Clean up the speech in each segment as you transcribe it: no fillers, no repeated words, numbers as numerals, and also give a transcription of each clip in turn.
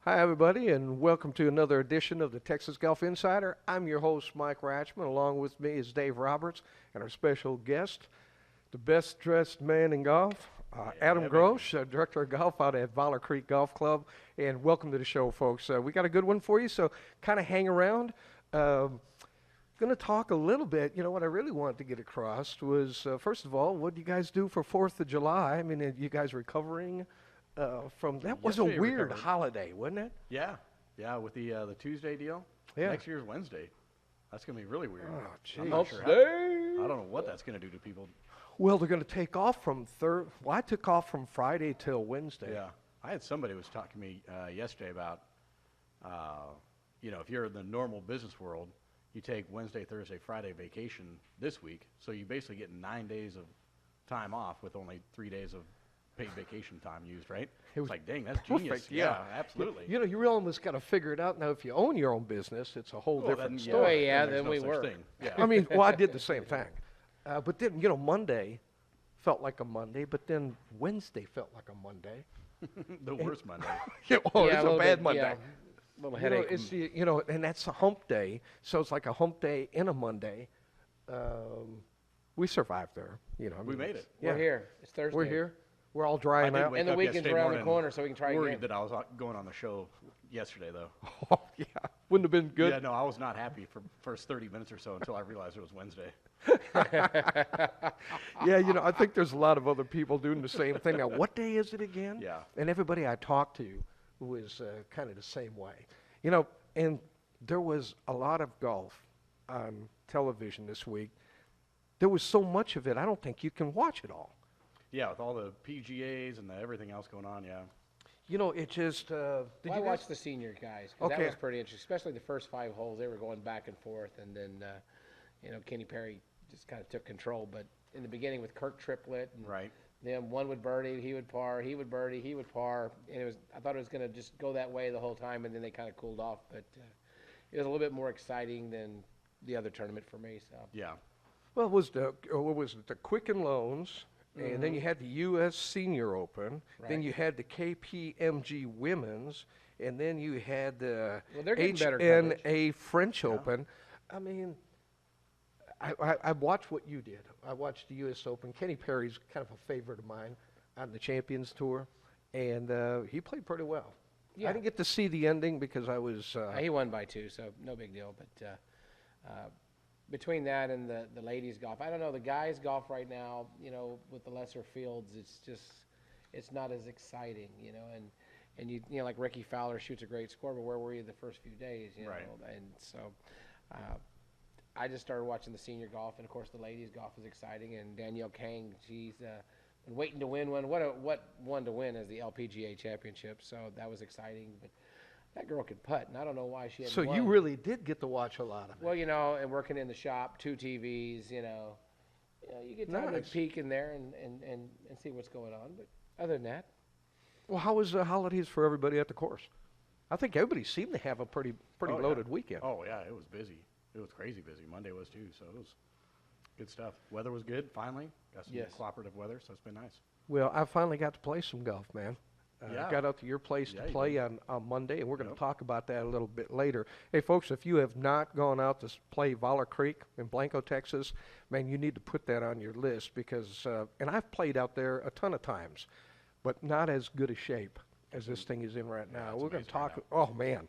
Hi, everybody, and welcome to another edition of the Texas Golf Insider. I'm your host, Mike Ratchman. Along with me is Dave Roberts and our special guest, the best dressed man in golf, Adam baby. Gross, Director of Golf out at Valor Creek Golf Club. And welcome to the show, folks. We got a good one for you, so kind of hang around. Going to talk a little bit. You know, what I really wanted to get across was, first of all, what do you guys do for 4th of July? I mean, are you guys recovering from that? Was a Yesterday weird recovered. holiday, wasn't it? Yeah, with the Tuesday deal. Yeah. Next year's Wednesday. That's gonna be really weird. Oh, I'm geez. not sure. I don't know what that's gonna do to people. Well, they're going to take off from Well, I took off from Friday till Wednesday. Yeah, I had somebody who was talking to me yesterday about, if you're in the normal business world, you take Wednesday, Thursday, Friday vacation this week, so you basically get 9 days of time off with only 3 days of paid vacation time used, right? It was It's like, dang, that's perfect, genius. yeah. Absolutely. You know, you really almost got to figure it out. Now, if you own your own business, it's a whole Well, different then, story. Oh, yeah, there's then no we such work. thing. Yeah. I mean, well, I did the same thing. But then, Monday felt like a Monday, but then Wednesday felt like a Monday. The worst Monday. Oh, Yeah, it's a little bad bit, Monday. yeah, little You know, headache. it's and that's a hump day, so it's like a hump day and a Monday. We survived there. I We mean, made it. Yeah, We're here. It's Thursday. We're here. We're all drying I did out. wake And the up weekend's yesterday around the morning corner, so we can try worried again. that I was going on the show yesterday, though. Oh, yeah, wouldn't have been good. Yeah, no, I was not happy for first 30 minutes or so until I realized it was Wednesday. Yeah, I think there's a lot of other people doing the same thing. Now, what day is it again? Yeah. And everybody I talked to was kind of the same way. And there was a lot of golf on television this week. There was so much of it, I don't think you can watch it all. Yeah, with all the PGAs and everything else going on, yeah. It just, did Well, I you guys? watched the senior guys, 'cause Okay. that was pretty interesting, especially the first 5 holes. They were going back and forth, and then, Kenny Perry just kind of took control. But in the beginning with Kirk Triplett, and Right. then one would birdie, he would par, he would birdie, he would par, and I thought it was going to just go that way the whole time, and then they kind of cooled off. But it was a little bit more exciting than the other tournament for me. So Yeah. Well, what was it, the Quicken Loans, and then you had the U.S. Senior Open, then Right. you had the KPMG Women's, and then you had the Well, they're getting better coverage. HNA French Open. I mean, I watched what you did. I watched the U.S. Open. Kenny Perry's kind of a favorite of mine on the Champions Tour, and he played pretty well. Yeah. I didn't get to see the ending because I was he won by 2, so no big deal. But between that and the ladies golf, I don't know. The guys golf right now, with the lesser fields, it's not as exciting, and like Ricky Fowler shoots a great score, but where were you the first few days, Right. And so I just started watching the senior golf, and of course the ladies golf is exciting. And Danielle Kang, she's been waiting to win one. What one to win is the LPGA Championship, so that was exciting. But that girl could putt, and I don't know why she hadn't so won. you really did get to watch a lot of it. Well, and working in the shop, 2 TVs, you get time Nice. to peek in there and see what's going on. But other than that, Well, how was the holidays for everybody at the course? I think everybody seemed to have a pretty Oh, yeah. loaded weekend. Oh, yeah, it was busy. It was crazy busy. Monday was too, so it was good stuff. Weather was good, finally. Got some Yes. cooperative weather, so it's been nice. Well, I finally got to play some golf, man. Yeah. Got out to your place Yeah, to you play did. on Monday, and we're going to Yep. talk about that a little bit later. Hey, folks, if you have not gone out to play Valor Creek in Blanco, Texas, man, you need to put that on your list because, and I've played out there a ton of times, but not as good a shape as this thing is in right Yeah, now. it's We're going to amazing right talk. Oh man,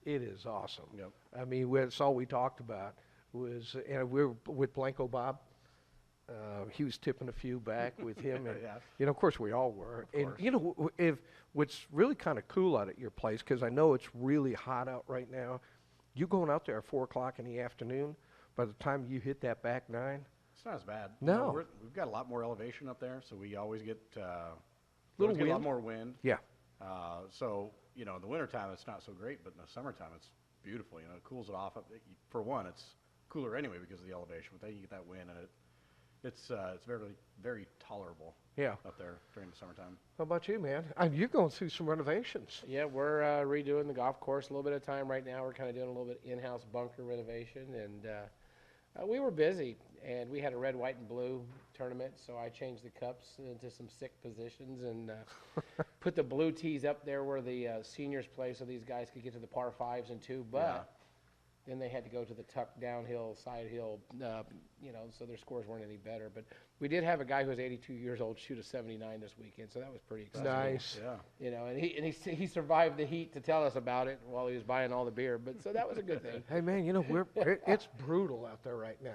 it is awesome. Yep. I mean, that's all we talked about was, and we were with Blanco Bob. He was tipping a few back with him, and Yeah. of course we all were. Of And course. if what's really kind of cool out at your place, because I know it's really hot out right now, you going out there at 4 o'clock in the afternoon. By the time you hit that back nine, It's not as bad. No. We've got a lot more elevation up there, so we always get, Little a lot wind? more wind. yeah, So, in the wintertime, it's not so great, but in the summertime, it's beautiful. It cools it off. For one, it's cooler anyway because of the elevation, but then you get that wind, and it's very, very tolerable yeah. up there during the summertime. How about you, man? You're going through some renovations. yeah, we're redoing the golf course a little bit of time right now. We're kind of doing a little bit in-house bunker renovation, and we were busy. And we had a red, white, and blue tournament, so I changed the cups into some sick positions and put the blue tees up there where the seniors play, so these guys could get to the par fives and two. But then they had to go to the tuck downhill, side hill, so their scores weren't any better. But we did have a guy who was 82 years old shoot a 79 this weekend, so that was pretty exciting. Nice. Yeah. And he survived the heat to tell us about it while he was buying all the beer. But so that was a good thing. Hey man, it's brutal out there right now.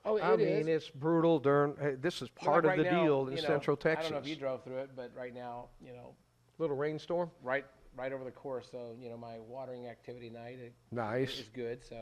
Oh, I it mean, is. it's brutal during. This is part Like of the right now, deal in Central Texas. I don't know if you drove through it, but right now, Little rainstorm. right over the course. So my watering activity night Nice. is good. So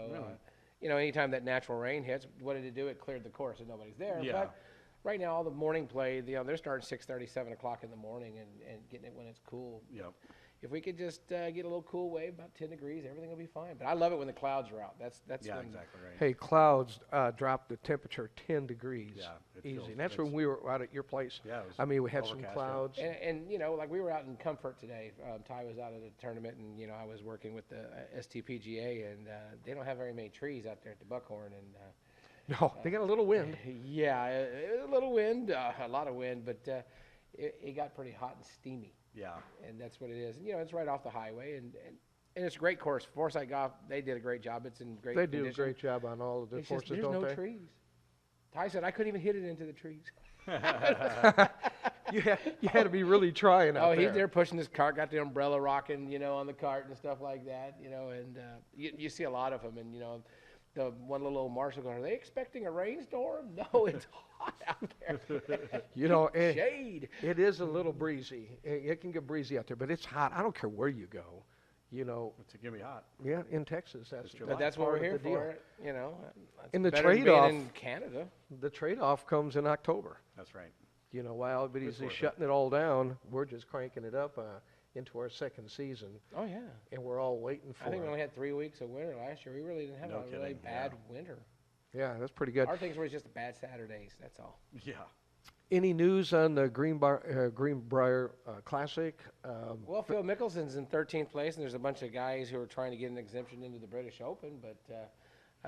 Really? anytime that natural rain hits, what did it do? It cleared the course and nobody's there. Yeah. But right now, all the morning play, they're starting 6:30, 7 o'clock in the morning, and getting it when it's cool. Yep. If we could just get a little cool wave, about 10 degrees, everything will be fine. But I love it when the clouds are out. That's Yeah, when, exactly right. Hey, clouds dropped the temperature 10 degrees. Yeah, it Easy. feels- And that's when we were out at your place. Yeah, it was I mean, we had some overcast, yeah. clouds. And like we were out in Comfort today. Ty was out at a tournament, and I was working with the STPGA, and they don't have very many trees out there at the Buckhorn, and No, they got a little wind. yeah, it was a little wind, a lot of wind, but it got pretty hot and steamy, Yeah. and that's what it is. And it's right off the highway, and it's a great course. Foresight Golf, they did a great job. It's in great They do a condition. great job on all of the It's just, courses, there's don't no they? trees. Ty said I couldn't even hit it into the trees. You had to be really trying out Oh, there. he's there pushing his cart, got the umbrella rocking, on the cart and stuff like that, and you see a lot of them, and the one little old Marshall going, are they expecting a rainstorm? No, it's hot out there. And Shade. it is a little breezy. It can get breezy out there, but it's hot. I don't care where you go. It's gonna be hot. Yeah, in Texas, that's July. But that's what part we're of here the deal. for, That's And the better than being trade-off- in Canada. The trade-off comes in October. That's right. While everybody's Good for just it. shutting it all down, we're just cranking it up into our second season, Oh, yeah. and we're all waiting for I think we it. only had 3 weeks of winter last year. We really didn't have No a really kidding, bad yeah. winter. Yeah, that's pretty good. Our things were just bad Saturdays, that's all. Yeah. Any news on the Greenbrier Classic? Well, Phil Mickelson's in 13th place, and there's a bunch of guys who are trying to get an exemption into the British Open, but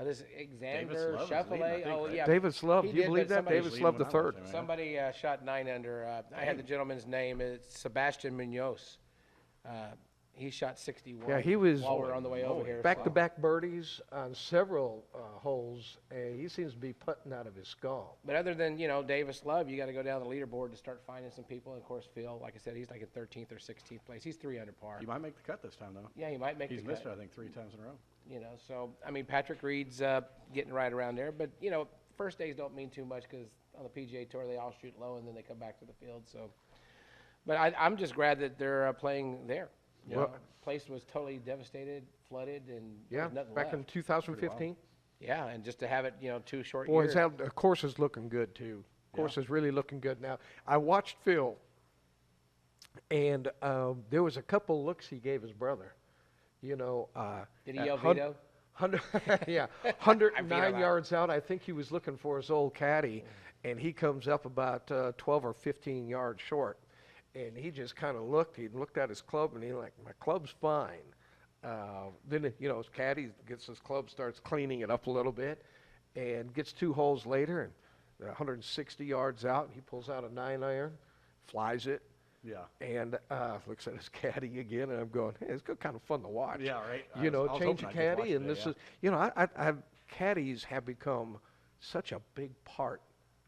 this Xander Love is leading, I Schauffele, think, right? yeah, David Slove, he do you did, believe but that? somebody- David Leading Slove the when I third. watched him, somebody shot 9 under. I had the gentleman's name. It's Sebastian Munoz. He shot 61. Yeah, he was while we're on the way over here. so- back-to-back birdies on several holes, and he seems to be putting out of his skull. But other than Davis Love, you got to go down the leaderboard to start finding some people. And of course, Phil, like I said, he's like in 13th or 16th place. He's 3 under par. He might make the cut this time though. Yeah, he might make He's the missed cut. it, I think, 3 times in a row. So I mean, Patrick Reed's getting right around there. But first days don't mean too much because on the PGA Tour they all shoot low and then they come back to the field. So, but I'm just glad that they're playing there. Well- Place was totally devastated, flooded, and there Yeah, was nothing back left. in 2015. Yeah, and just to have it, 2 short Boy, years. the course is looking good, too. Course is really looking good now. I watched Phil, and there was a couple looks he gave his brother. Did he at yell hun- veto? 109 that. yards out. I think he was looking for his old caddy, and he comes up about 12 or 15 yards short. And he just kind of looked. He looked at his club, and he like, my club's fine. Then, his caddy gets his club, starts cleaning it up a little bit, and gets 2 holes later, and 160 yards out, he pulls out a 9-iron, flies it, Yeah. and looks at his caddy again, and I'm going, hey, it's kind of fun to watch. Yeah, right. I You know, was change hoping a I'd just watch caddy, and it, this yeah. is, caddies have become such a big part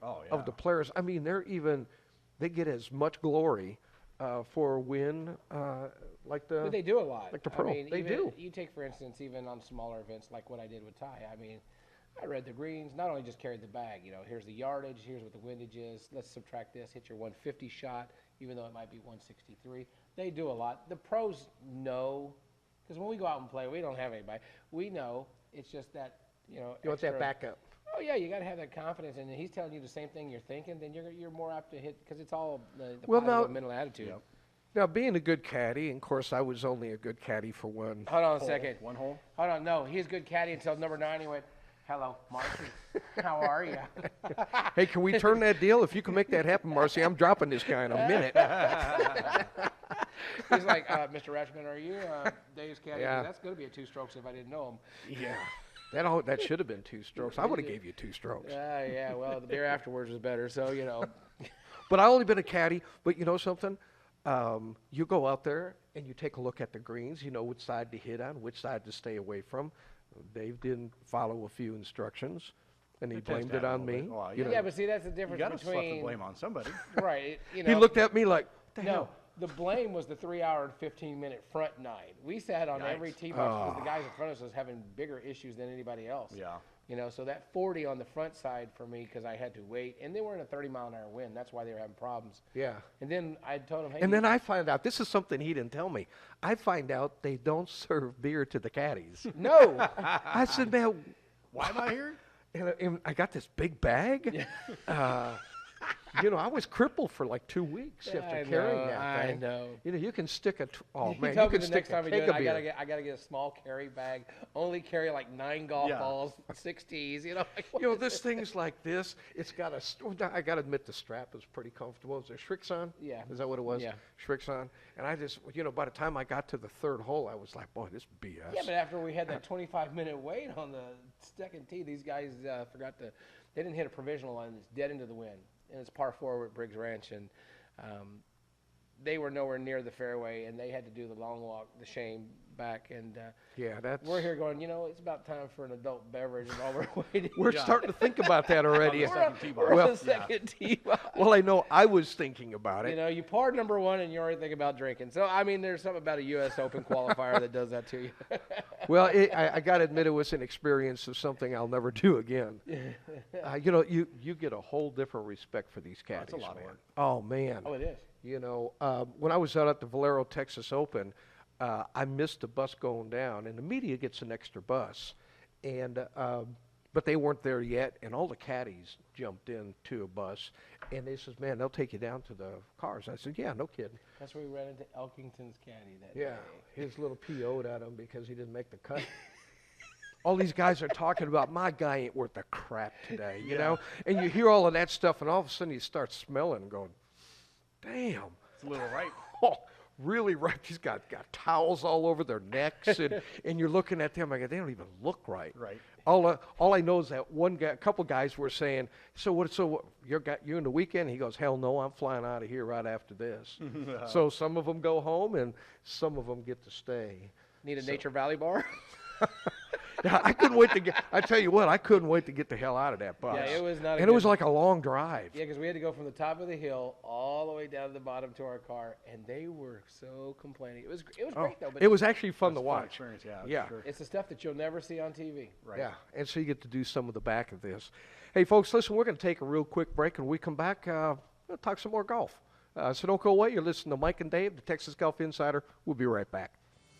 Oh, yeah. of the players. I mean, they get as much glory for a win like the. But they do a lot. like the pro. I mean, They even, do. You take, for instance, even on smaller events like what I did with Ty. I mean, I read the greens, not only just carried the bag. Here's the yardage, here's what the windage is. Let's subtract this, hit your 150 shot, even though it might be 163. They do a lot. The pros know, because when we go out and play, we don't have anybody. We know. It's just that, You want that extra- backup. Oh yeah, you got to have that confidence, and he's telling you the same thing you're thinking. Then you're more apt to hit because it's all the Well, positive now- mental attitude. Yep. Now, being a good caddy, and of course, I was only a good caddy for one. Hold on a second. 1 hole? Hold on, no, he's a good caddy until number 9. He went, "Hello, Marcy, how are you?" Hey, can we turn that deal? If you can make that happen, Marcy, I'm dropping this guy in a minute. He's like, "Mr. Ratchman, are you Dave's caddy?" Yeah. That's going to be a 2 strokes if I didn't know him. Yeah. That should have been 2 strokes. I would have gave you 2 strokes. Yeah, well, the beer afterwards was better, so, you know. But I only been a caddy. But you know something? You go out there and you take a look at the greens. You know which side to hit on, which side to stay away from. Dave didn't follow a few instructions, and he It tends blamed to it happen on a little me. bit. Well, you know. Yeah, but see, that's the You difference got to slap the between... blame on somebody. Right, you know. He looked at me like, "The No, hell?" the blame was the 3-hour and 15-minute front nine. We sat on every Yikes. tee box because the guys in front of us was having bigger issues than anybody else. Yeah. You know, so that 40 on the front side for me because I had to wait, and they were in a 30-mile-an-hour wind. That's why they were having problems. Yeah. And then I told them, hey, And then I find out, this is something he didn't tell me. I find out they don't serve beer to the caddies. no. I said, man, Why am I here? and I got this big bag. You know, I was crippled for like 2 weeks after I carrying know, that I thing. know. You know, you can stick a, oh You man, you tell me can the stick next a time we do keg it, of beer. I gotta get a small carry bag. Only carry like 9 golf Yeah. balls, 6 tees. You know, like, You know, this thing's like this. It's got I got to admit, the strap is pretty comfortable. Is there Shrixon? Yeah. Is that what it was? Yeah. Shrixon. And I just, you know, by the time I got to the 3rd hole, I was like, boy, this BS. Yeah, but after we had that 25-minute wait on the second tee, these guys forgot to. They didn't hit a provisional line that's dead into the wind, and it's par 4 at Briggs Ranch, and they were nowhere near the fairway, and they had to do the long walk, the shame back, and Yeah, that's. we're here going, you know, it's about time for an adult beverage, and all we're waiting. We're Yeah. starting to think about that already. On the second tee box. We're on Well- the second tee box. Well, I know I was thinking about You it. know, you parred number 1 and you're already thinking about drinking. So, I mean, there's something about a U.S. Open qualifier that does that to you. Well, I got to admit, it was an experience of something I'll never do again. You know, you get a whole different respect for these caddies, That's a lot of man. work. Oh, man. Oh, it is. You know, when I was out at the Valero Texas Open, I missed the bus going down, and the media gets an extra bus, and but they weren't there yet, and all the caddies jumped into a bus, and they says, "Man, they'll take you down to the cars." I said, "Yeah, no kidding." That's where we ran into Elkington's caddy that Yeah, day. his little PO'd at him because he didn't make the cut. All these guys are talking about, my guy ain't worth a crap today, you know? And you hear all of that stuff, and all of a sudden you start smelling and going, damn. It's a little right. Oh, really right. He's got towels all over their necks, and you're looking at them like, they don't even look right. Right. All I know is that a couple guys were saying, so you in the weekend? He goes, hell no, I'm flying out of here right after this. So some of them go home, and some of them get to stay. Need a Nature Valley bar? Yeah, I couldn't wait to get. I tell you what, I couldn't wait to get the hell out of that bus. Yeah, it was not a And it was good- like a long drive. Yeah, because we had to go from the top of the hill all the way down to the bottom to our car, and they were so complaining. It was great though, but It was actually fun That's to a fun watch. experience, yeah. for Yeah. Sure. it's the stuff that you'll never see on TV. Right. Yeah, and so you get to do some of the back of this. Hey, folks, listen, we're going to take a real quick break, and when we come back, we'll talk some more golf. So don't go away. You're listening to Mike and Dave, the Texas Golf Insider. We'll be right back.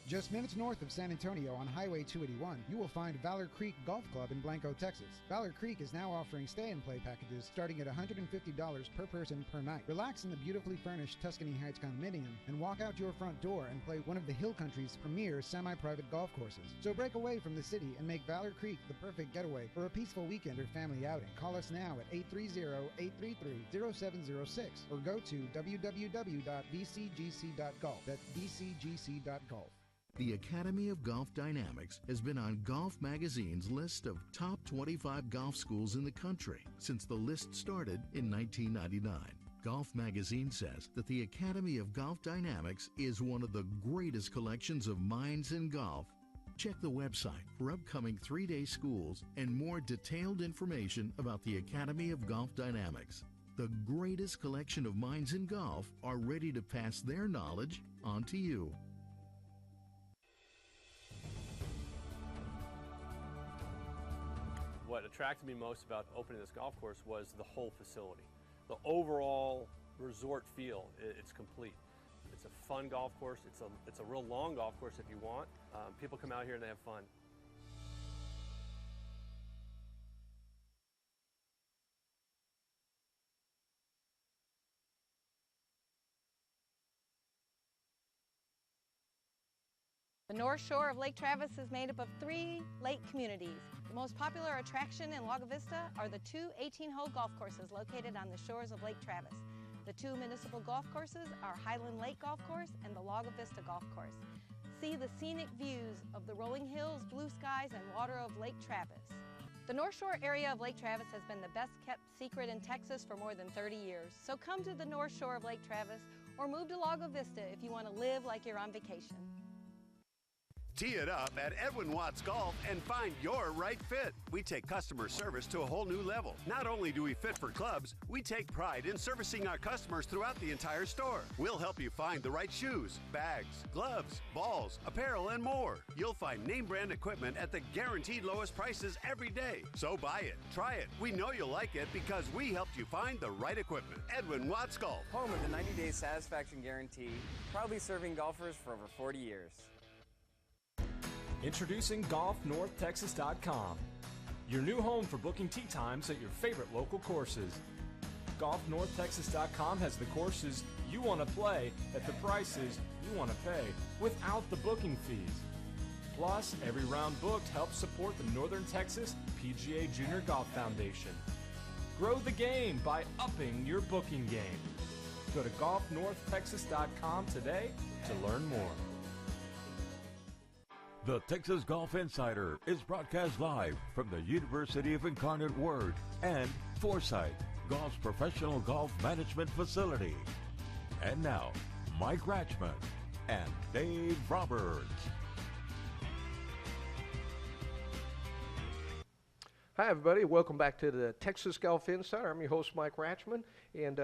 Just minutes north of San Antonio on Highway 281, you will find Valor Creek Golf Club in Blanco, Texas. Valor Creek is now offering stay-and-play packages starting at $150 per person per night. Relax in the beautifully furnished Tuscany Heights condominium and walk out your front door and play one of the Hill Country's premier semi-private golf courses. So break away from the city and make Valor Creek the perfect getaway for a peaceful weekend or family outing. Call us now at 830-833-0706 or go to www.vcgc.golf. That's vcgc.golf. The Academy of Golf Dynamics has been on Golf Magazine's list of top 25 golf schools in the country since the list started in 1999. Golf Magazine says that the Academy of Golf Dynamics is one of the greatest collections of minds in golf. Check the website for upcoming 3-day schools and more detailed information about the Academy of Golf Dynamics. The greatest collection of minds in golf are ready to pass their knowledge on to you. What attracted me most about opening this golf course was the whole facility. The overall resort feel, it's complete. It's a fun golf course. It's a real long golf course if you want. People come out here and they have fun. The North Shore of Lake Travis is made up of 3 lake communities. The most popular attraction in Lago Vista are the 2 18-hole golf courses located on the shores of Lake Travis. The 2 municipal golf courses are Highland Lake Golf Course and the Lago Vista Golf Course. See the scenic views of the rolling hills, blue skies, and water of Lake Travis. The North Shore area of Lake Travis has been the best kept secret in Texas for more than 30 years. So come to the North Shore of Lake Travis or move to Lago Vista if you want to live like you're on vacation. Tee it up at Edwin Watts Golf and find your right fit. We take customer service to a whole new level. Not only do we fit for clubs, we take pride in servicing our customers throughout the entire store. We'll help you find the right shoes, bags, gloves, balls, apparel, and more. You'll find name brand equipment at the guaranteed lowest prices every day. So buy it, try it. We know you'll like it because we helped you find the right equipment. Edwin Watts Golf. Home of the 90-day satisfaction guarantee, proudly serving golfers for over 40 years. Introducing GolfNorthTexas.com, your new home for booking tee times at your favorite local courses. GolfNorthTexas.com has the courses you want to play at the prices you want to pay without the booking fees. Plus, every round booked helps support the Northern Texas PGA Junior Golf Foundation. Grow the game by upping your booking game. Go to GolfNorthTexas.com today to learn more. The Texas Golf Insider is broadcast live from the University of Incarnate Word and Foresight, Golf's professional golf management facility. And now, Mike Ratchman and Dave Roberts. Hi, everybody. Welcome back to the Texas Golf Insider. I'm your host, Mike Ratchman, and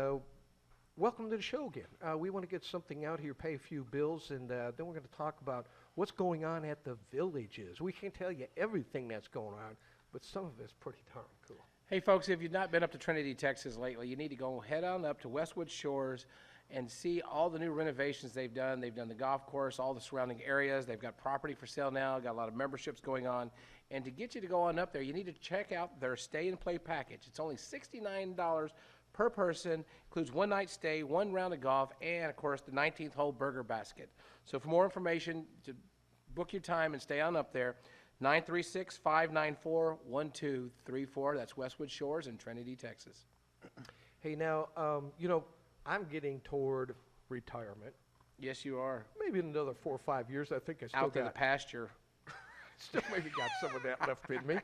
welcome to the show again. We want to get something out here, pay a few bills, and then we're going to talk about what's going on at the Villages. We can't tell you everything that's going on, but some of it's pretty darn cool. Hey, folks, if you've not been up to Trinity, Texas lately, you need to go head on up to Westwood Shores and see all the new renovations they've done. They've done the golf course, all the surrounding areas. They've got property for sale now, got a lot of memberships going on. And to get you to go on up there, you need to check out their stay and play package. It's only $69 per person, includes one night stay, one round of golf, and, of course, the 19th hole burger basket. So for more information, to book your time and stay on up there, 936-594-1234. That's Westwood Shores in Trinity, Texas. Hey, now, I'm getting toward retirement. Yes, you are. Maybe in another 4 or 5 years, I think I still Out to the got pasture. still maybe got some of that left in me.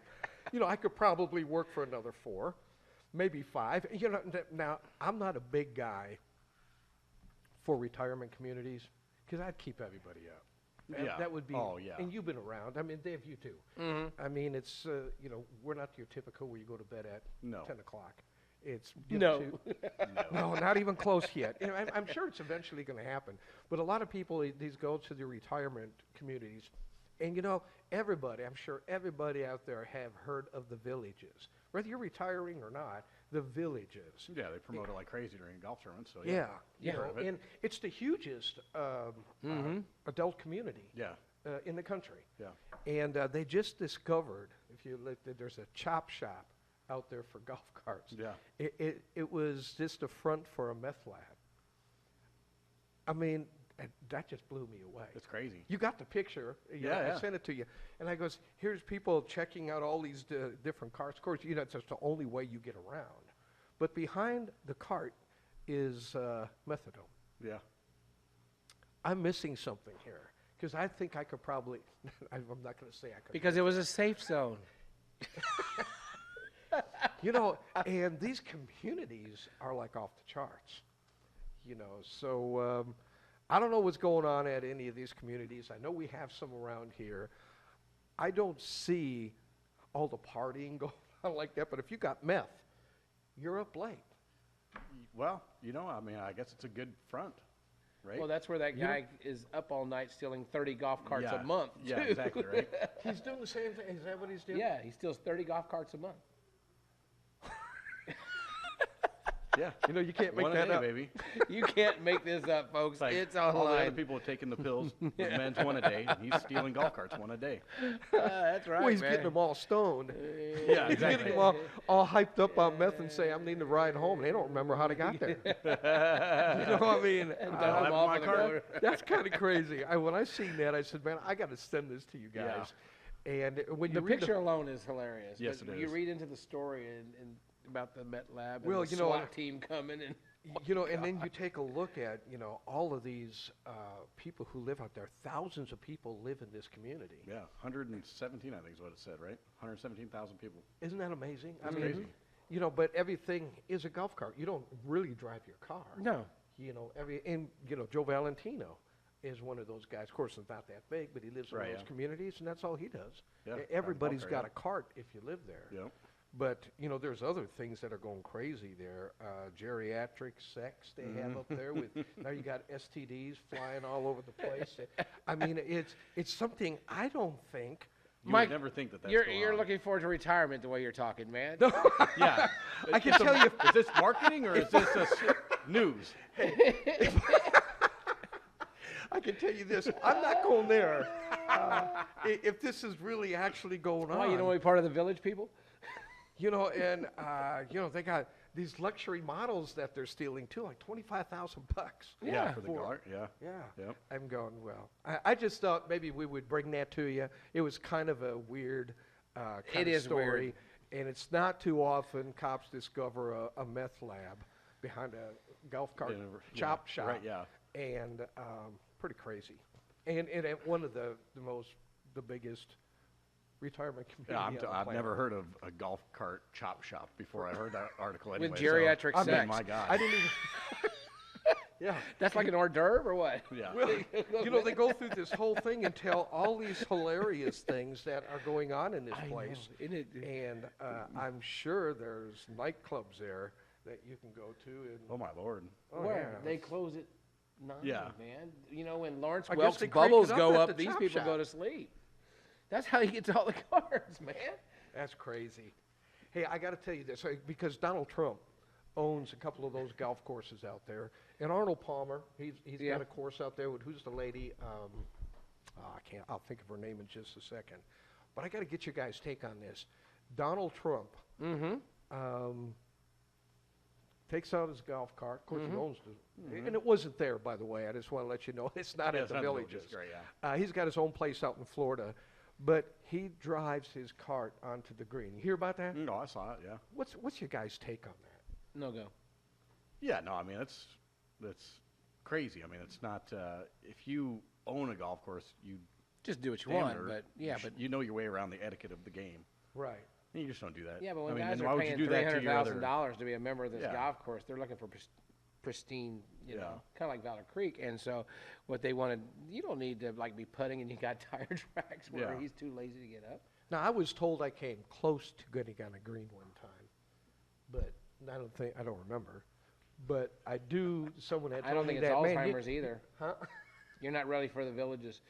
I could probably work for another 4, maybe 5. Now, I'm not a big guy for retirement communities because I'd keep everybody up. Yeah. That would be, oh, yeah. And you've been around. I mean, Dave, you too. Mm-hmm. I mean, it's, we're not your typical where you go to bed at 10 o'clock. It's no. No, not even close yet. I'm sure it's eventually going to happen. But a lot of people, these go to the retirement communities. And, everybody, I'm sure everybody out there have heard of the Villages. Whether you're retiring or not, the Villages. Yeah, they promote it like crazy during golf tournaments. So Yeah. Yeah. And it's the hugest adult community in the country. Yeah. And they just discovered, if you look, there's a chop shop out there for golf carts. Yeah. It was just a front for a meth lab. I mean, that just blew me away. It's crazy. You got the picture. I sent it to you. And I goes, here's people checking out all these different carts. Of course, it's just the only way you get around. But behind the cart is methadone. Yeah. I'm missing something here because I think I could probably, I'm not going to say I could. Because it was a safe zone. And these communities are like off the charts, so I don't know what's going on at any of these communities. I know we have some around here. I don't see all the partying going on like that, but if you got meth, you're up late. Well, I guess it's a good front, right? Well, that's where that guy is up all night stealing 30 golf carts a month. Yeah, too. exactly, right? He's doing the same thing. Is that what he's doing? Yeah, he steals 30 golf carts a month. Yeah. You can't make one that a day, up. baby. You can't make this up, folks. It's All the other online. people have taken the pills. The men's one a day, and he's stealing golf carts one a day. That's right, Well, he's man. getting them all stoned. Yeah, He's exactly. getting them all hyped up on meth and say, I'm needing to ride home, and they don't remember how they got there. You know what I mean? And dump them off my in the car? road. That's kind of crazy. When I seen that, I said, man, I got to send this to you guys. And when you The read picture alone is hilarious. Yes, but it you is. read into the story and about the Met Lab and Well, the SWAT team coming and You know, and then you take a look at, you know, all of these people who live out there. Thousands of people live in this community. Yeah, 117, I think is what it said, right? 117,000 people. Isn't that amazing? That's crazy. You know, but everything is a golf cart. You don't really drive your car. No. You know, Joe Valentino is one of those guys. Of course, he's not that big, but he lives in Right, those yeah. communities, and that's all he does. Yeah, Everybody's golf got cart, a cart if you live there. Yep. But, you know, there's other things that are going crazy there. Geriatric sex they have up there with, now you got STDs flying all over the place. I mean, it's something I don't think. You Mike, would never think that that's You're going on. looking forward to retirement the way you're talking, man. Yeah. I can tell you. Is this marketing or is this news? I can tell you this. I'm not going there. If this is really actually going on. Why, you don't want to be part of the village people? You know, and you know, they got these luxury models that they're stealing too, like $25,000. Yeah, for the cart. Yeah. Yeah. Yep. I'm going, well, I just thought maybe we would bring that to you. It was kind of a weird kind It of is story. weird. And it's not too often cops discover a meth lab behind a golf cart chop shop. Right, yeah. And pretty crazy. And at one of the biggest retirement community. Yeah, I've never heard of a golf cart chop shop before I heard that article anyway. With geriatric so, I sex. mean, my God. I didn't even. Yeah. That's like an hors d'oeuvre or what? Yeah. Well, you know, they go through this whole thing and tell all these hilarious things that are going on in this place. And I'm sure there's nightclubs there that you can go to. And Oh, my Lord. Where? They close at 9, Yeah. man. You know, when Lawrence I guess Welk's they crank bubbles it up go at up, the these chop people shop. go to sleep. That's how he gets all the cards, man. That's crazy. Hey, I got to tell you this, because Donald Trump owns a couple of those golf courses out there. And Arnold Palmer, he's Yeah. got a course out there with, who's the lady? I'll think of her name in just a second. But I got to get your guys' take on this. Donald Trump takes out his golf cart. Of course, he owns the, and it wasn't there, by the way. I just want to let you know. It's not Yeah, at it's the not Villages. Great, yeah. He's got his own place out in Florida. But he drives his cart onto the green. You hear about that? No, I saw it, yeah. What's your guys' take on that? No go. Yeah, no, I mean, that's crazy. I mean, it's not, if you own a golf course, you Just do what you damn want, near- but yeah, but you know your way around the etiquette of the game. Right. And you just don't do that. yeah, but I when mean, guys then why are would you paying do that to your other- $300,000 to be a member of this Yeah. golf course, they're looking for pristine, you Yeah. know, kind of like Valor Creek. And so, what they wanted, you don't need to like be putting, and you got tire tracks where Yeah. he's too lazy to get up. Now, I was told I came close to getting on a green one time, but I don't remember. But I do, someone had I don't told me think it's that, man, Alzheimer's either. Huh? You're not ready for the Villages.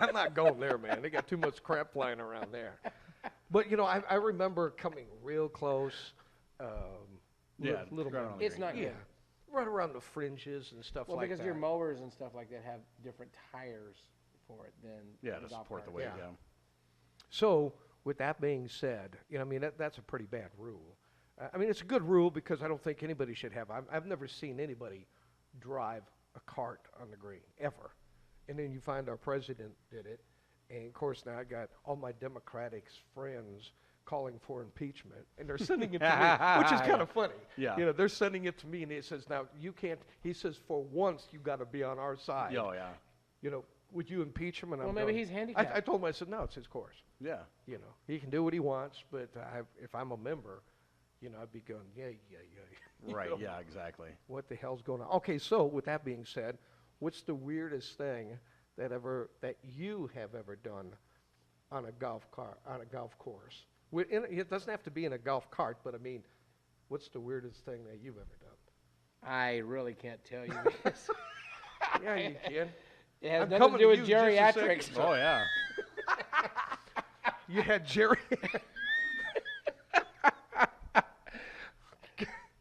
I'm not going there, man. They got too much crap flying around there. But, you know, I remember coming real close. Yeah, little right bit. on the It's green. not Yeah, good. right around the fringes and stuff Well, like because that. your mowers and stuff like that have different tires for it than Yeah, the to golf support the cart. weight, Yeah. yeah. So, with that being said, you know, I mean, that's a pretty bad rule. I mean, it's a good rule because I don't think anybody should have. I've never seen anybody drive a cart on the green, ever. And then you find our president did it. And, of course, now I got all my Democratic friends calling for impeachment. And they're sending it to me, which is kind of funny. Yeah. You know, they're sending it to me, and it says, now, you can't, he says, for once, you got to be on our side. Oh, yeah. You know, would you impeach him? And Well, I'm maybe going, he's handicapped. I told him, I said, no, it's his course. Yeah. You know, he can do what he wants, but if I'm a member, you know, I'd be going, yeah. You Right, know, yeah, exactly. What the hell's going on? Okay, so with that being said, what's the weirdest thing that you have ever done on a golf course? It doesn't have to be in a golf cart, but I mean, what's the weirdest thing that you've ever done? I really can't tell you. Because Yeah, you can. it has I'm nothing to coming do to with you in just a geriatrics. second. Oh, yeah. You had Jerry.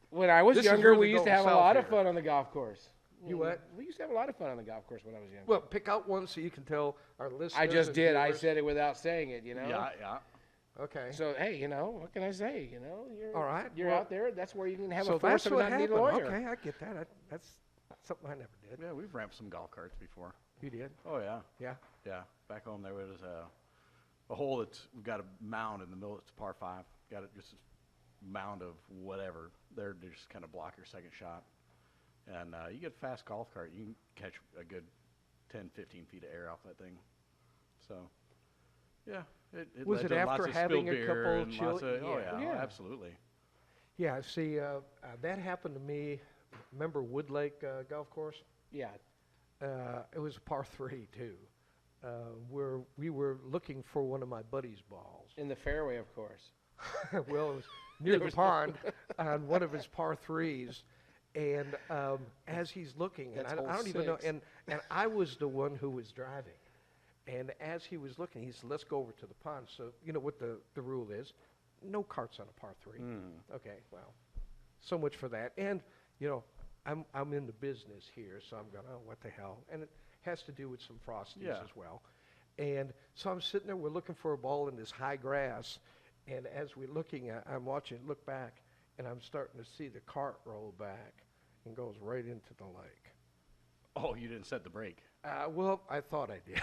When I was This is younger, really we used to going have a south lot of here. fun on the golf course. You what? We used to have a lot of fun on the golf course when I was younger. Well, pick out one so you can tell our listeners. I just and did. I viewers. said it without saying it, you know? Yeah, yeah. Okay. So, hey, you know, what can I say? You know, you're, All right, you're well, out there. That's where you can have so a foursome and that's not what need a happened. lawyer. Okay, I get that. That's something I never did. Yeah, we've ramped some golf carts before. You did? Oh, yeah. Yeah. Yeah. Back home, there was a hole that's, we've got a mound in the middle. It's a par 5. Got it just mound of whatever there to just kind of block your second shot. And you get a fast golf cart, you can catch a good 10, 15 feet of air off that thing. So, yeah. Was led it to lots after of having spilled a beer couple and chill? lots of, oh, Yeah. yeah, Yeah. absolutely. Yeah, see, that happened to me. Remember Wood Lake Golf Course? Yeah. It was a par 3, too, where we were looking for one of my buddy's balls. In the fairway, of course. Well, it was near the pond on one of his par 3s. And as he's looking, and That's I hole don't even know, 6. and I was the one who was driving. And as he was looking, he said, let's go over to the pond. So, you know what the rule is? No carts on a par 3. Okay, well, so much for that. And, you know, I'm in the business here, so I'm going, oh, what the hell? And it has to do with some frosties as well. And so I'm sitting there, we're looking for a ball in this high grass. And as we're looking at, I'm watching it look back, and I'm starting to see the cart roll back and goes right into the lake. Oh, you didn't set the brake. Well, I thought I did.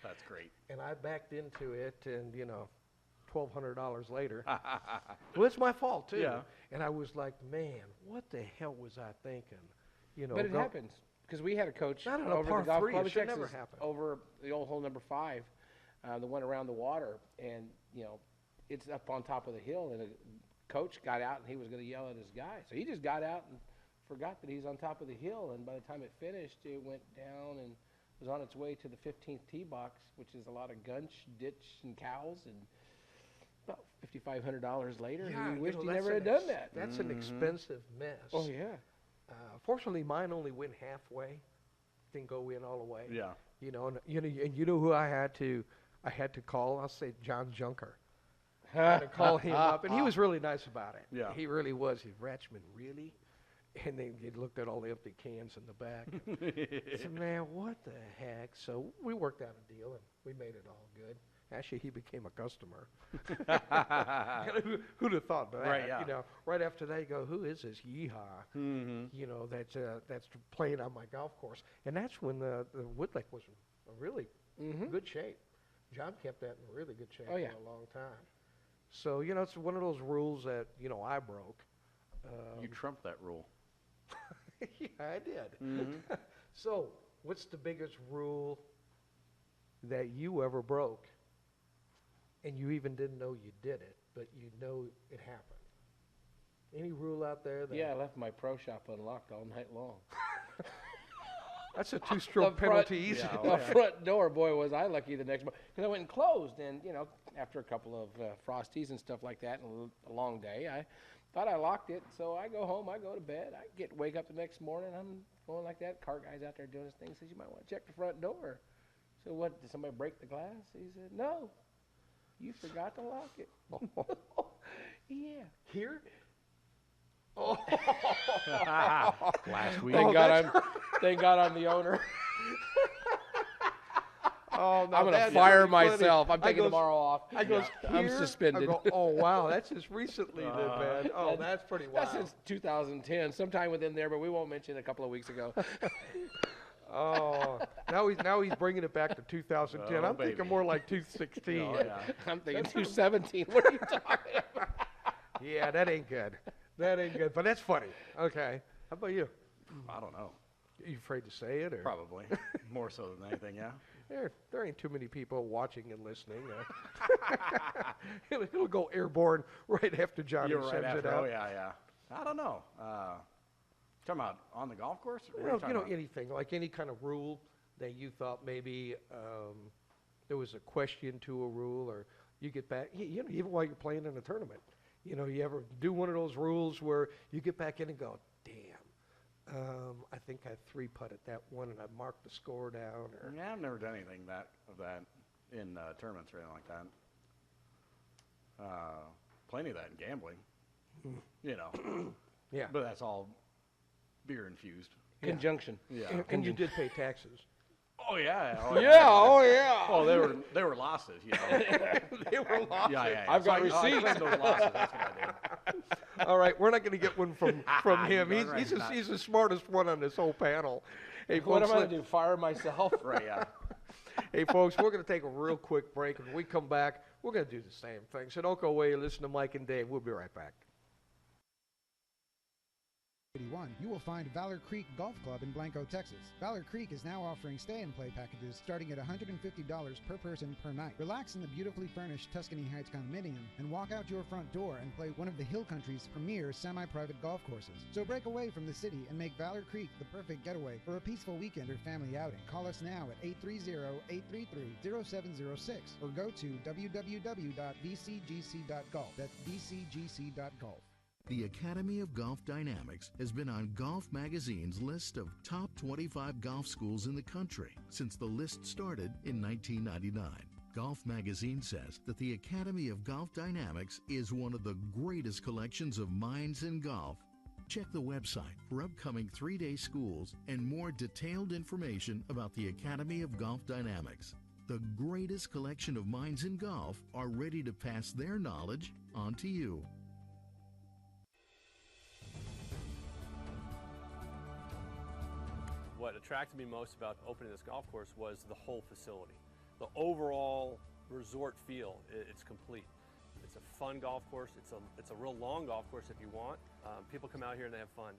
That's great. And I backed into it, and, you know, $1,200 later. Well, it's my fault, too. Yeah. And I was like, man, what the hell was I thinking? You know, But it happens. Because we had a coach Not on a over par the golf 3, club it in should never Texas, happen. over the old hole number 5, the one around the water. And, you know, it's up on top of the hill, and a coach got out, and he was going to yell at his guy. So he just got out and forgot that he's on top of the hill. And by the time it finished, it went down and was on its way to the 15th tee box, which is a lot of gunch, ditch, and cows. And about $5,500 later, Yeah, he wished you he know, never had that's done that. That's an expensive mess. Oh, yeah. Fortunately, mine only went halfway. Didn't go in all the way. Yeah. You know, and you know who I had to call? I'll say John Junker. I had to call him up, and he was really nice about it. Yeah. He really was. He's Ratchman, really? And then he looked at all the empty cans in the back. I said, man, what the heck? So we worked out a deal, and we made it all good. Actually, he became a customer. Who'd have thought that? Right, yeah. You know, right after that, you go, who is this yeehaw? You know, that's playing on my golf course. And that's when the Woodlake was in really good shape. John kept that in really good shape Oh, yeah. for a long time. So, you know, it's one of those rules that, you know, I broke. You trumped that rule. Yeah, I did. So, what's the biggest rule that you ever broke? And you even didn't know you did it, but you know it happened. Any rule out there that... Yeah, I left my pro shop unlocked all night long. That's a two-stroke penalty easy. The front door, boy, was I lucky the next morning. Because I went and closed, and, you know, after a couple of frosties and stuff like that, and a long day, I thought I locked it. So I go home, I go to bed, wake up the next morning, I'm going like that. Car guy's out there doing his thing, says, you might want to check the front door. So what, did somebody break the glass? He said, no. You forgot to lock it. Yeah. Here? Last week. Thank God I'm the owner. Oh, no, I'm going to that's fire really funny. myself. I'm I taking goes- tomorrow off. I goes, I'm here? suspended. I go, oh, wow, that's just recently then, man. Oh, that's pretty wild. That's since 2010, sometime within there, but we won't mention a couple of weeks ago. Oh, now he's bringing it back to 2010. Oh, I'm thinking baby. more like 2016. Oh, yeah. I'm thinking 217. What are you talking about? Yeah, that ain't good. That ain't good. But that's funny. Okay. How about you? I don't know. You afraid to say it, or Probably. More so than anything, yeah. there ain't too many people watching and listening. It'll go airborne right after Johnny You're right sends after. it out. Oh, yeah. I don't know. Talking about on the golf course? Or what are Well, talking about? anything, like any kind of rule that you thought maybe there was a question to a rule, or you get back, you know, even while you're playing in a tournament, you know, you ever do one of those rules where you get back in and go, damn, I think I three-putted that one and I marked the score down, or Yeah, I've never done anything of that in tournaments or anything like that. Plenty of that in gambling, you know. yeah. But that's all beer infused. Conjunction. Yeah. And you did pay taxes. Oh yeah. Yeah. Oh, they were losses. You know. They were lost. Yeah. I've got I receipts. claimed those losses. That's what I did. All right, we're not going to get one from him. You're right, not. He's the smartest one on this whole panel. Hey, What folks, am I going to do? Fire myself? Right. Yeah. Hey, folks, we're going to take a real quick break. And when we come back, we're going to do the same thing. So don't go away. Listen to Mike and Dave. We'll be right back. 81, you will find Valor Creek Golf Club in Blanco, Texas. Valor Creek is now offering stay-and-play packages starting at $150 per person per night. Relax in the beautifully furnished Tuscany Heights condominium and walk out your front door and play one of the Hill Country's premier semi-private golf courses. So break away from the city and make Valor Creek the perfect getaway for a peaceful weekend or family outing. Call us now at 830-833-0706 or go to www.vcgc.golf. That's vcgc.golf. The Academy of Golf Dynamics has been on Golf Magazine's list of top 25 golf schools in the country since the list started in 1999. Golf Magazine says that the Academy of Golf Dynamics is one of the greatest collections of minds in golf. Check the website for upcoming 3-day schools and more detailed information about the Academy of Golf Dynamics. The greatest collection of minds in golf are ready to pass their knowledge on to you. What attracted me most about opening this golf course was the whole facility. The overall resort feel, it's complete. It's a fun golf course. It's a real long golf course if you want. People come out here and they have fun.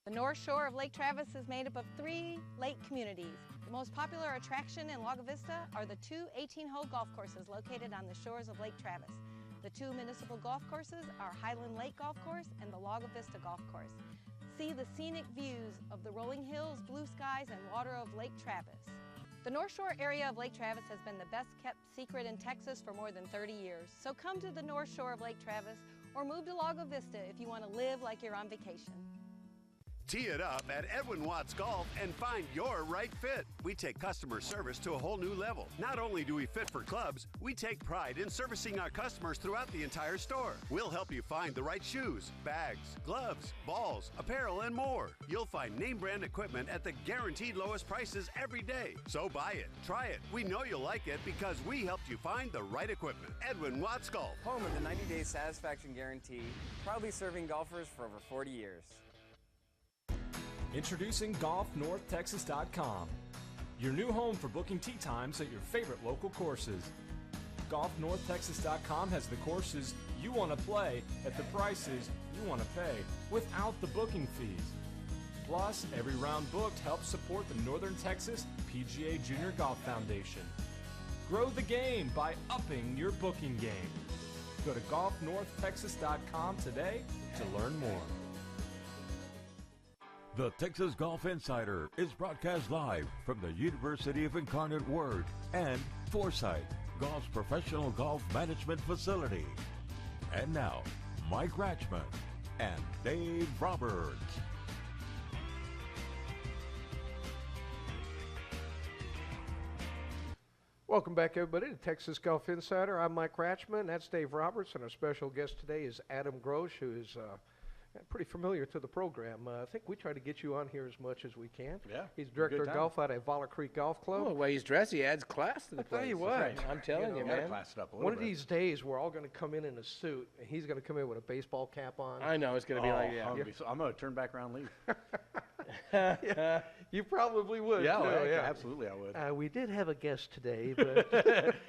The North Shore of Lake Travis is made up of 3 lake communities. The most popular attraction in Lago Vista are the 2 18-hole golf courses located on the shores of Lake Travis. The 2 municipal golf courses are Highland Lake Golf Course and the Lago Vista Golf Course. See the scenic views of the rolling hills, blue skies, and water of Lake Travis. The North Shore area of Lake Travis has been the best kept secret in Texas for more than 30 years. So come to the North Shore of Lake Travis or move to Lago Vista if you want to live like you're on vacation. Tee it up at Edwin Watts Golf and find your right fit. We take customer service to a whole new level. Not only do we fit for clubs, we take pride in servicing our customers throughout the entire store. We'll help you find the right shoes, bags, gloves, balls, apparel, and more. You'll find name brand equipment at the guaranteed lowest prices every day. So buy it, try it. We know you'll like it because we helped you find the right equipment. Edwin Watts Golf. Home of the 90-day satisfaction guarantee, proudly serving golfers for over 40 years. Introducing GolfNorthTexas.com, your new home for booking tee times at your favorite local courses. GolfNorthTexas.com has the courses you want to play at the prices you want to pay without the booking fees. Plus, every round booked helps support the Northern Texas PGA Junior Golf Foundation. Grow the game by upping your booking game. Go to GolfNorthTexas.com today to learn more. The Texas Golf Insider is broadcast live from the University of Incarnate Word and Foresight, Golf's professional golf management facility. And now, Mike Ratchman and Dave Roberts. Welcome back, everybody, to Texas Golf Insider. I'm Mike Ratchman. That's Dave Roberts, and our special guest today is Adam Grosh, who is pretty familiar to the program. I think we try to get you on here as much as we can. Yeah, He's director good of time. golf out at Valor Creek Golf Club. Oh, the way he's dressed, he adds class to the I place. tell you what, right. I'm telling you, Gotta man. class it up a little one of bit. these days we're all going to come in a suit, and he's going to come in with a baseball cap on. I know, it's going to be like that. I'm going to turn back around and leave. Yeah, you probably would. Yeah, too, well, yeah. absolutely I would. We did have a guest today, but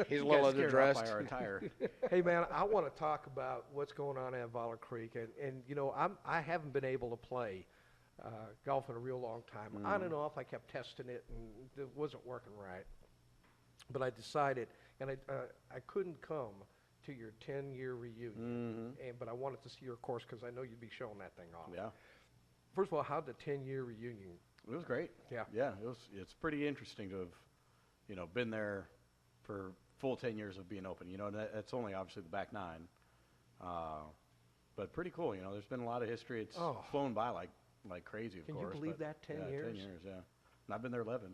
He's a You little guys scared off underdressed. by our attire. hey, man, I want to talk about what's going on at Valor Creek, and you know, I haven't been able to play golf in a real long time. On and off, I kept testing it, and it wasn't working right. But I decided, and I couldn't come to your 10-year reunion, but I wanted to see your course because I know you'd be showing that thing off. Yeah. First of all, how'd the 10-year reunion? It was great. Yeah. Yeah, it's pretty interesting to have, been there for full 10 years of being open. And that's only obviously the back 9. But pretty cool, there's been a lot of history. It's flown by like crazy, of Can course. you believe but that, 10 yeah, years? 10 years, yeah. And I've been there 11.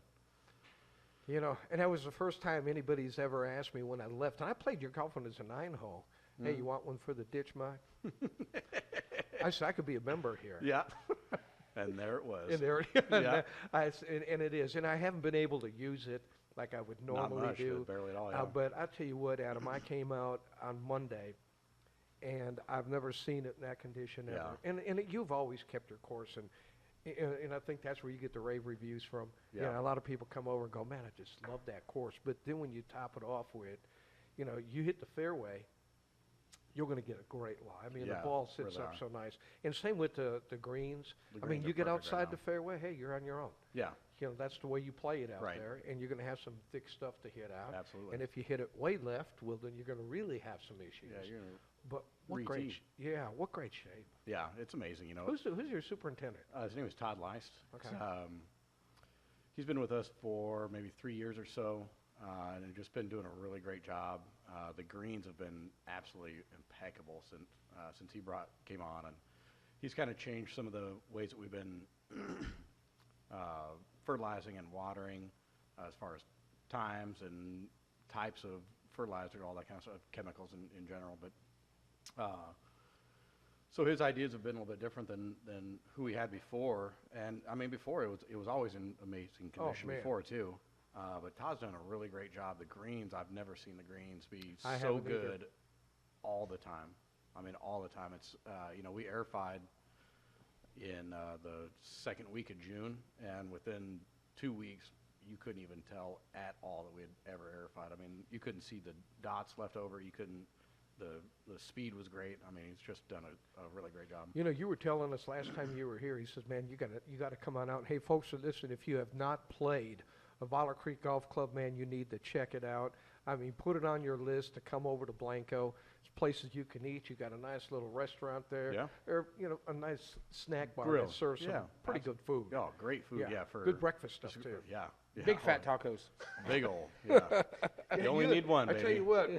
And that was the first time anybody's ever asked me when I left. And I played your golf one as a 9-hole. Hey, you want one for the ditch, Mike? I said I could be a member here. Yeah. And there it was. And there, Yeah. and it is. And I haven't been able to use it. like I would Not normally much, do. barely at all, yeah. But I tell you what, Adam, I came out on Monday, and I've never seen it in that condition ever. Yeah. And you've always kept your course, and I think that's where you get the rave reviews from. You Yeah. know, a lot of people come over and go, man, I just love that course. But then when you top it off with, you know, you hit the fairway, you're going to get a great lie. I mean, the Yeah, ball sits really up are. so nice. And same with the greens. The I mean, greens you are get perfect right outside now. the fairway, hey, you're on your own. Yeah, You know, that's the way you play it out Right. there, and you're going to have some thick stuff to hit out. Absolutely. And if you hit it way left, well, then you're going to really have some issues. yeah, you're gonna, But what Re-tee. what great shape. yeah, it's amazing. You know, Who's your superintendent? his name is Todd Leist. Okay. He's been with us for maybe 3 years or so, and has just been doing a really great job. The greens have been absolutely impeccable since he came on, and he's kind of changed some of the ways that we've been fertilizing and watering, as far as times and types of fertilizer, all that kind of stuff, chemicals in general. But so his ideas have been a little bit different than who we had before. And I mean, before it was always in amazing condition man. before too. But Todd's done a really great job. The greens, I've never seen the greens be I so haven't either. good all the time. I mean, all the time. It's you know, we airified in the second week of June, and within 2 weeks, you couldn't even tell at all that we had ever airified. I mean, you couldn't see the dots left over. You couldn't. The speed was great. I mean, he's just done a really great job. You know, you were telling us last time you were here. He says, "Man, you got to come on out." And hey, folks, listen. If you have not played a Valor Creek Golf Club, man, you need to check it out. I mean, put it on your list to come over to Blanco. There's places you can eat. You got a nice little restaurant there. Yeah. Or you know, a nice snack bar Grill. that serves some Yeah, pretty good food. Oh, great food. Yeah, for good breakfast stuff too. Yeah. Yeah. Big fat tacos. Big ol'. Yeah. You only need one, I baby. tell you what,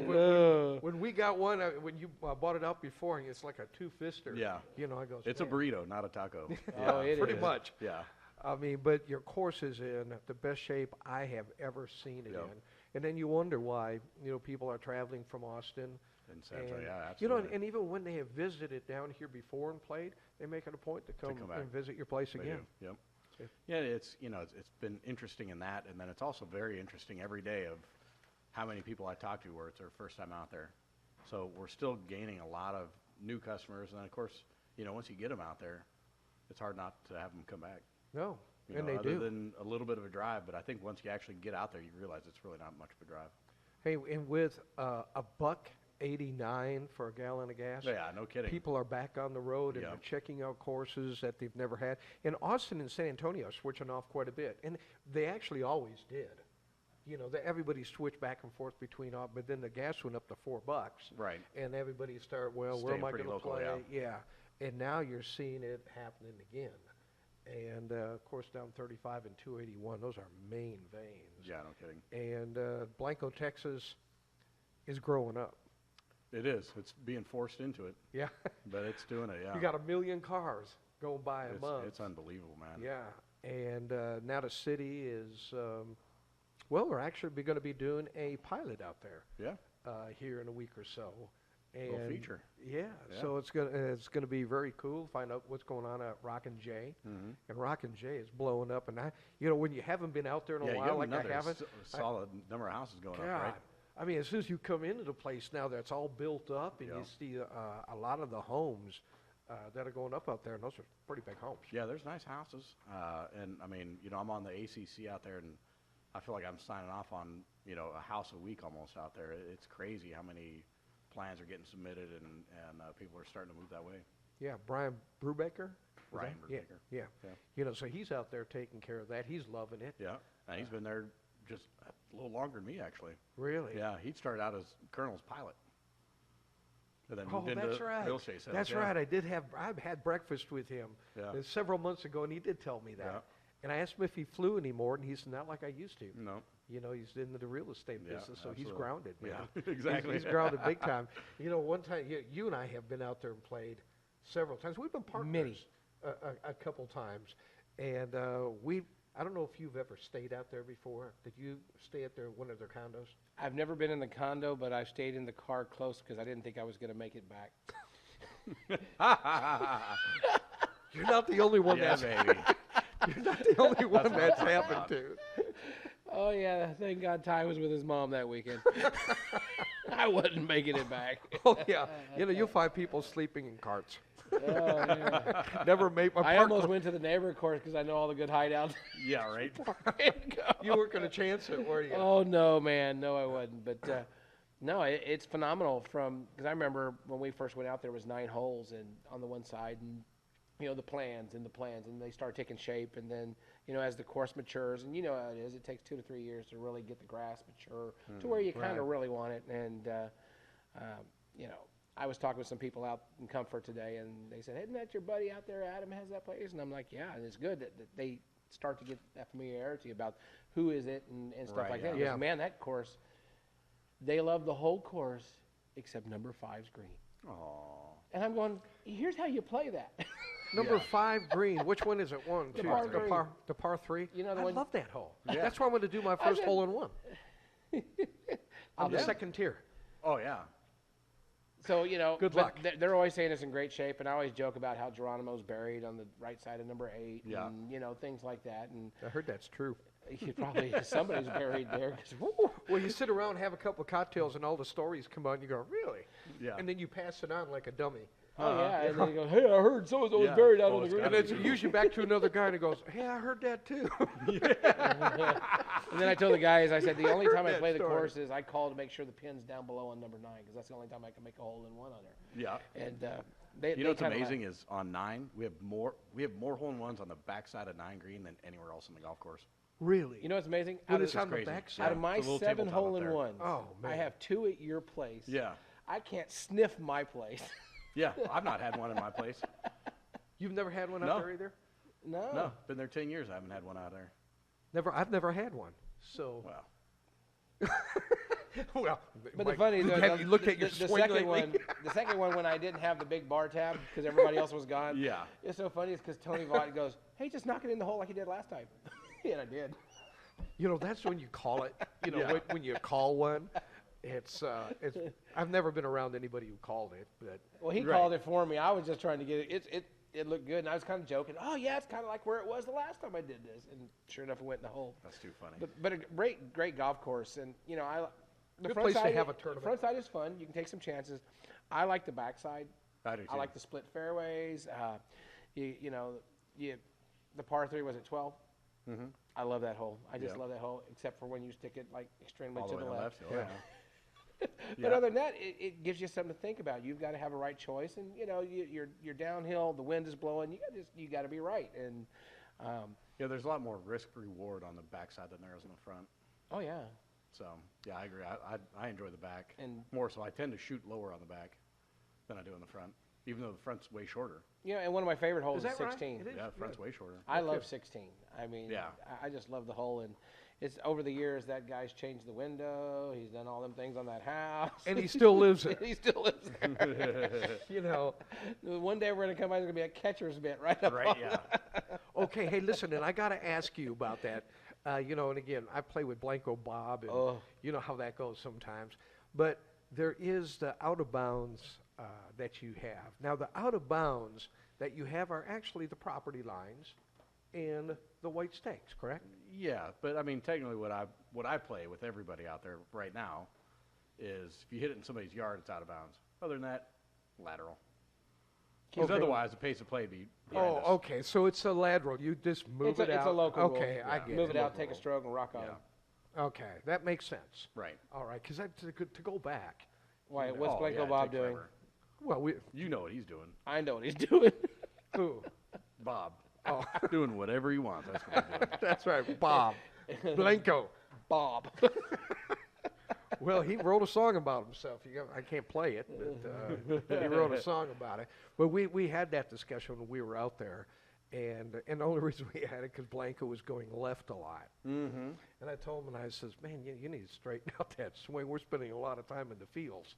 when we got one, when you bought it out before, it's like a two-fister. Yeah. You know, I goes, It's a "Man." burrito, not a taco. Oh, it pretty is. much. Yeah. I mean, but your course is in the best shape I have ever seen it Yep. in. And then you wonder why, you know, people are traveling from Austin. In Central, yeah, You know, absolutely. and even when they have visited down here before and played, they make it a point to come back. and visit your place They again. do, Yep. Yeah. Yeah, it's you know it's been interesting in that, and then it's also very interesting every day of how many people I talk to where it's their first time out there. So we're still gaining a lot of new customers, and then of course, you know, once you get them out there, it's hard not to have them come back. No, You and know, they other do. than a little bit of a drive, but I think once you actually get out there, you realize it's really not much of a drive. Hey, and with $1.89 for a gallon of gas. Yeah, no kidding. People are back on the road and Yeah. they're checking out courses that they've never had. And Austin and San Antonio are switching off quite a bit, and they actually always did. You know, everybody switched back and forth between, but then the gas went up to $4, Right. and everybody started, well, where Staying am I pretty going to local, play? Yeah, and now you're seeing it happening again. And of course, down 35 and 281, those are main veins. Yeah, no kidding. And Blanco, Texas, is growing up. It is. It's being forced into it, Yeah. but it's doing it. Yeah. You got 1 million cars going by a month. It's unbelievable, man. Yeah, and now the city is, well, we're actually going to be doing a pilot out there Yeah. here in a week or so. Little And feature. Yeah, Yeah. so it's gonna be very cool. Find out what's going on at Rockin' J, Mm-hmm. and Rockin' J is blowing up. And when you haven't been out there in a Yeah, you while, have like I another haven't, solid number of houses going God, up, right? I mean, as soon as you come into the place now, that's all built up, and Yeah. you see a lot of the homes that are going up out there, and those are pretty big homes. Yeah, there's nice houses, and I mean, you know, I'm on the ACC out there, and I feel like I'm signing off on, you know, a house a week almost out there. It's crazy how many plans are getting submitted, and people are starting to move that way. Yeah, Brian Brubaker. Was Brian that? Yeah, Brubaker. yeah. Yeah. You know, so he's out there taking care of that. He's loving it. Yeah, and he's been there just a little longer than me, actually. Really? Yeah, he started out as Colonel's pilot, and then Oh, moved that's into right. real estate sales. That's yeah. right. I've had breakfast with him Yeah. several months ago, and he did tell me that. Yeah. And I asked him if he flew anymore, and he said, not like I used to. No. You know, he's into the real estate Yeah, business, so he's absolutely. grounded, man. Yeah, exactly. He's grounded big time. You know, one time, you and I have been out there and played several times. We've been partners Many. a couple times. And I don't know if you've ever stayed out there before. Did you stay at one of their condos? I've never been in the condo, but I stayed in the car close because I didn't think I was going to make it back. You're not the only one Yeah, that's baby. You're not the only one that's happened to. Oh yeah, thank God Ty was with his mom that weekend. I wasn't making it back. Oh yeah, you'll find people sleeping in carts. Oh, yeah. Never made my I park. almost went to the neighborhood course because I know all the good hideouts. Yeah, right. You weren't going to chance it, were you? Oh no, man, no, I wasn't. But no, it's phenomenal. Because I remember when we first went out, there was 9 holes and on the one side, and the plans, and they start taking shape, and then as the course matures, and how it is, it takes 2 to 3 years to really get the grass mature to where you kind of really want it. And I was talking with some people out in Comfort today, and they said, "Isn't that your buddy out there? Adam has that place." And I'm like, "Yeah," and it's good that they start to get that familiarity about who is it and stuff Right, like yeah. that. Because, man, that course, they love the whole course except number 5's green. Oh. And I'm going, here's how you play that. Number 5 green. Which one is it? 1, 2, par three. the par 3. The I one. love that hole. Yeah. That's why I'm going to do my first hole in one. On the Yeah. second tier. Oh yeah. So, Good but luck. They're always saying it's in great shape, and I always joke about how Geronimo's buried on the right side of number 8, Yeah. and, things like that. And I heard that's true. somebody's buried there. 'Cause, woo, Well, you sit around, have a couple of cocktails, and all the stories come on. And you go, really? Yeah. And then you pass it on like a dummy. oh, yeah. And then you go, hey, I heard so-and-so was Yeah. buried out Oh, on the it's green. And it's usually back to another guy, and he goes, hey, I heard that too. And then I told the guys, I said, the only time I that play the story. course is I call to make sure the pin's down below on number 9, because that's the only time I can make a hole in one on there. Yeah. And they What's kinda amazing is on 9 we have more hole-in-ones on the backside of 9 green than anywhere else on the golf course. Really? You know what's amazing? When Out it's of, on the crazy. backside? out of my It's a little 7 tabletop up there. hole-in-ones, Oh, man. I have 2 at your place. Yeah. I can't sniff my place. Yeah. I've not had one in my place. You've never had one No. out there either? No. No. Been there 10 years. I haven't had one out there. I've never had one. So, Wow. well, But Mike, the funny though, have you looked at your the swing second lately? one, the second one when I didn't have the big bar tab because everybody else was gone. Yeah. It's so funny. It's because Tony Vaught goes, "Hey, just knock it in the hole like you did last time," and I did. That's when you call it. Yeah. When you call one, it's. I've never been around anybody who called it, but Well, he Right. called it for me. I was just trying to get it. It looked good, and I was kind of joking. Oh yeah, it's kind of like where it was the last time I did this, and sure enough, it went in the hole. That's too funny. But a great golf course, and the Good front place to side, have a The tournament. front side is fun. You can take some chances. I like the back side. I do too. I like the split fairways. The par 3 was at 12. Mm-hmm. I love that hole. I just Yeah. love that hole, except for when you stick it like extremely All to the way the left. Oh, yeah. But Yeah. other than that, it gives you something to think about. You've got to have a right choice, and you're downhill. The wind is blowing. You got to be right. And Yeah, there's a lot more risk reward on the backside than there is on the front. oh yeah, So yeah, I agree. I enjoy the back And- more. So I tend to shoot lower on the back than I do on the front, even though the front's way shorter. and one of my favorite holes Is is that right? 16. It is? Yeah, the front's way shorter. I love 16. I mean, Yeah. I just love the hole, and it's over the years that guy's changed the window. He's done all them things on that house, and he still lives there. he still lives there. One day we're gonna come out. There's gonna be a catcher's mitt right up. Right? on Yeah. Okay, hey, listen, and I got to ask you about that. And again, I play with Blanco Bob, and Oh. you know how that goes sometimes. But there is the out of bounds that you have. Now, the out of bounds that you have are actually the property lines and the white stakes, correct? Yeah, but I mean, technically, what I play with everybody out there right now is if you hit it in somebody's yard, it's out of bounds. Other than that, lateral. Because Okay. otherwise, the pace of play would be. Oh, horrendous. okay. So it's a lateral. You just move it out. It's a local Okay, rule. I get Move it. it out, take a stroke, and rock on. Yeah. Okay, that makes sense. Right. All right, because to go back. Why? Oh, What's Blanco yeah, it Bob takes doing? forever. Well, You know what he's doing, I know what he's doing. who? Bob. Oh, Doing whatever he wants. That's what he's doing. that's right, Bob Blanco. Bob. Well, he wrote a song about himself. I can't play it, but he wrote a song about it. But we had that discussion when we were out there, and the only reason we had it because Blanco was going left a lot. Mm-hmm. And I told him, and I says, man, you need to straighten out that swing. We're spending a lot of time in the fields.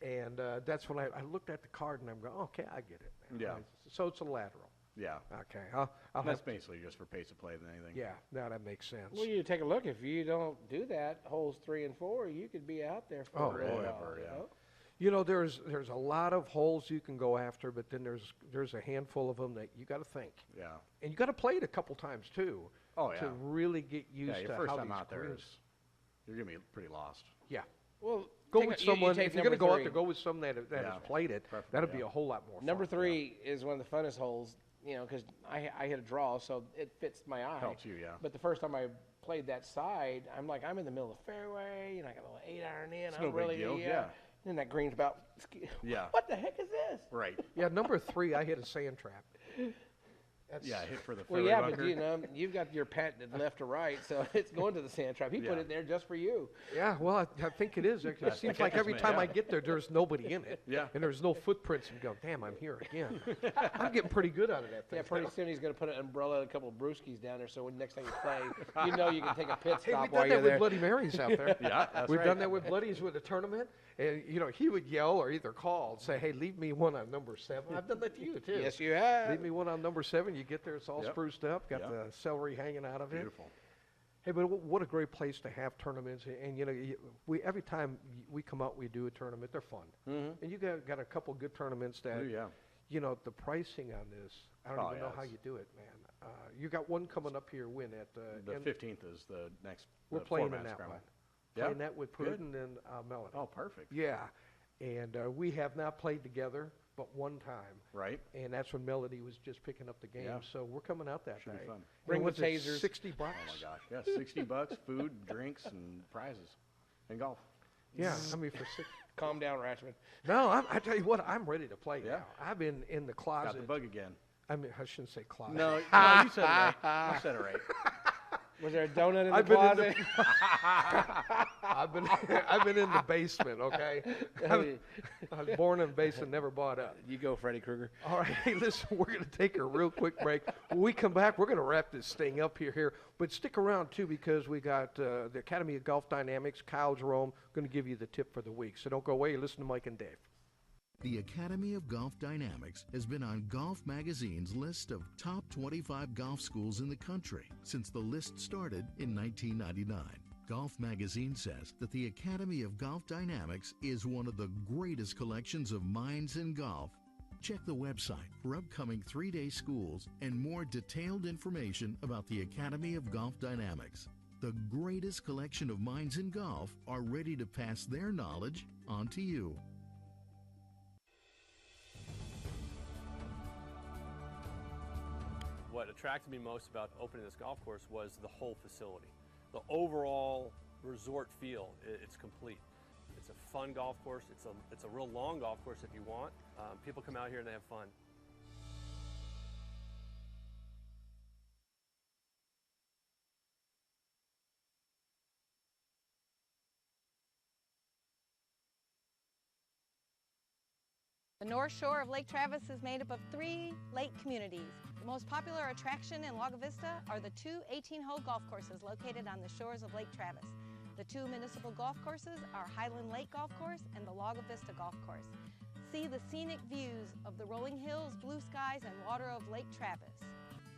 And that's when I looked at the card, and I'm going, okay, I get it. Man. Yeah. So it's a lateral. Yeah. Okay. I'll That's have, basically just for pace of play than anything. yeah, now that makes sense. Well, you take a look. If you don't do that, holes 3 and 4, you could be out there for Oh, a little forever, while, you yeah. know? You know, there's a lot of holes you can go after, but then there's a handful of them that you got to think. Yeah. And you got to play it a couple times too. Oh, yeah. to really get used Yeah, your to first how time these out there greens. is, you're going to be pretty lost. Yeah. Well, Go take with a- you someone, take if you're going to number go out three. there, go with someone that Yeah. has played it. Preferably, That'll be yeah. a whole lot more Number fun. 3 is one of the funnest holes, you know, because I hit a draw, so it fits my eye. Helps you, yeah. But the first time I played that side, I'm in the middle of the fairway, and I got a little 8-iron in. It's I'm no big really, deal, yeah. And that green's about, Yeah. what the heck is this? Right. Yeah, number 3, I hit a sand trap. That's, Yeah, hit for the Well, fairway yeah, bunker. but you know, you've got your patented left to right, so it's going to the sand trap. He put Yeah. it there just for you. Yeah, well, I think it is. It I seems think like it's every me, time yeah. I get there, there's nobody in it. Yeah. And there's no footprints. And go, damn, I'm here again. I'm getting pretty good out of that thing. Yeah, pretty soon he's going to put an umbrella and a couple of brewskis down there, so when next time you play, you know you can take a pit Hey, stop we've while done you're that with there. Bloody Marys out there. Yeah, that's We've right. done that with Bloodies with a tournament. And, you know, he would yell or either call and say, hey, leave me one on number 7. I've done that to you, too. Yes, you have. Leave me one on number 7. You get there, it's all Yep. spruced up, got Yep. the celery hanging out of it. Beautiful. Hey, but what a great place to have tournaments. And you know, we every time we come out, we do a tournament. They're fun. Mm-hmm. And you got a couple good tournaments that, Yeah. you know, the pricing on this, I don't Oh, even yeah, know how it's- you do it, man. You got one coming up here, when at The end- 15th is the next. we're the playing in format that scramble. one. Yeah? Playing that with Good. Pruden and Melanie. Oh, perfect. Yeah. And we have not played together but one time. Right. And that's when Melody was just picking up the game. Yeah. So we're coming out that Should be day. fun. And Bring the what's it, tasers. 60 bucks? Oh my gosh. Yeah, $60, food, drinks, and prizes, and golf. Yeah, I mean for six. Calm down, Ratchman. No, I tell you what, I'm ready to play Yeah. now. I've been in the closet. Got the bug again. I mean, I shouldn't say closet. No, no, you said it right. You said it right. Was there a donut in the I've been in closet? I've been in the basement. Okay, I was born in the basement, never bought up. You go, Freddy Krueger. All right, hey, listen, we're going to take a real quick break. When we come back, we're going to wrap this thing up here. But stick around, too, because we got the Academy of Golf Dynamics, Kyle Jerome, going to give you the tip for the week. So don't go away. Listen to Mike and Dave. The Academy of Golf Dynamics has been on Golf Magazine's list of top 25 golf schools in the country since the list started in 1999. Golf Magazine says that the Academy of Golf Dynamics is one of the greatest collections of minds in golf. Check the website for upcoming 3-day schools and more detailed information about the Academy of Golf Dynamics. The greatest collection of minds in golf are ready to pass their knowledge on to you. What attracted me most about opening this golf course was the whole facility. The overall resort feel, it's complete. It's a fun golf course. It's a real long golf course if you want. People come out here and they have fun. The North Shore of Lake Travis is made up of 3 lake communities. The most popular attraction in Lago Vista are the 2 18-hole golf courses located on the shores of Lake Travis. The 2 municipal golf courses are Highland Lake Golf Course and the Lago Vista Golf Course. See the scenic views of the rolling hills, blue skies, and water of Lake Travis.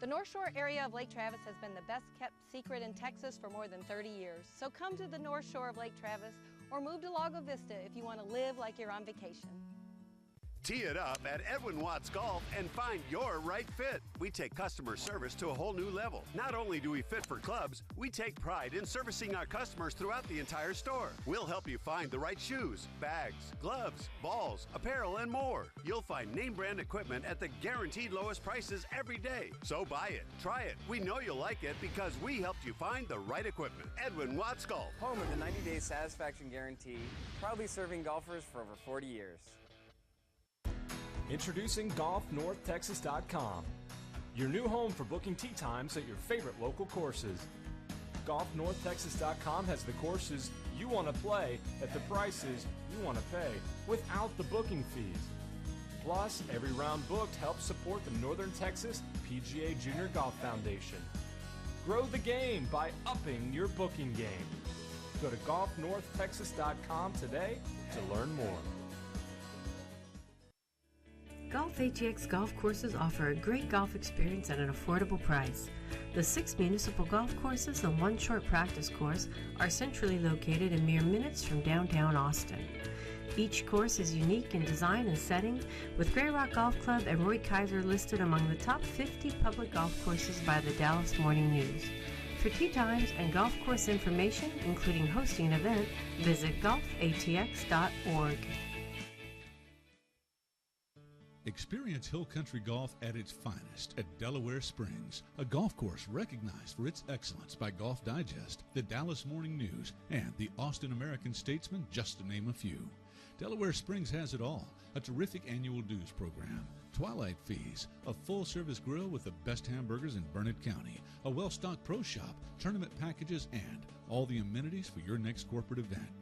The North Shore area of Lake Travis has been the best kept secret in Texas for more than 30 years. So come to the North Shore of Lake Travis or move to Lago Vista if you want to live like you're on vacation. Tee it up at Edwin Watts Golf and find your right fit. We take customer service to a whole new level. Not only do we fit for clubs, we take pride in servicing our customers throughout the entire store. We'll help you find the right shoes, bags, gloves, balls, apparel, and more. You'll find name brand equipment at the guaranteed lowest prices every day. So buy it, try it. We know you'll like it because we helped you find the right equipment. Edwin Watts Golf. Home of the 90-day satisfaction guarantee, proudly serving golfers for over 40 years. Introducing GolfNorthTexas.com, your new home for booking tee times at your favorite local courses. GolfNorthTexas.com has the courses you want to play at the prices you want to pay without the booking fees. Plus, every round booked helps support the Northern Texas PGA Junior Golf Foundation. Grow the game by upping your booking game. Go to GolfNorthTexas.com today to learn more. Golf AGX golf courses offer a great golf experience at an affordable price. The 6 municipal golf courses and 1 short practice course are centrally located in mere minutes from downtown Austin. Each course is unique in design and setting, with Grey Rock Golf Club and Roy Kaiser listed among the top 50 public golf courses by the Dallas Morning News. For tee times and golf course information, including hosting an event, visit golfatx.org. Experience Hill Country Golf at its finest at Delaware Springs, a golf course recognized for its excellence by Golf Digest, the Dallas Morning News, and the Austin American-Statesman, just to name a few. Delaware Springs has it all: a terrific annual dues program, twilight fees, a full-service grill with the best hamburgers in Burnett County, a well-stocked pro shop, tournament packages, and all the amenities for your next corporate event.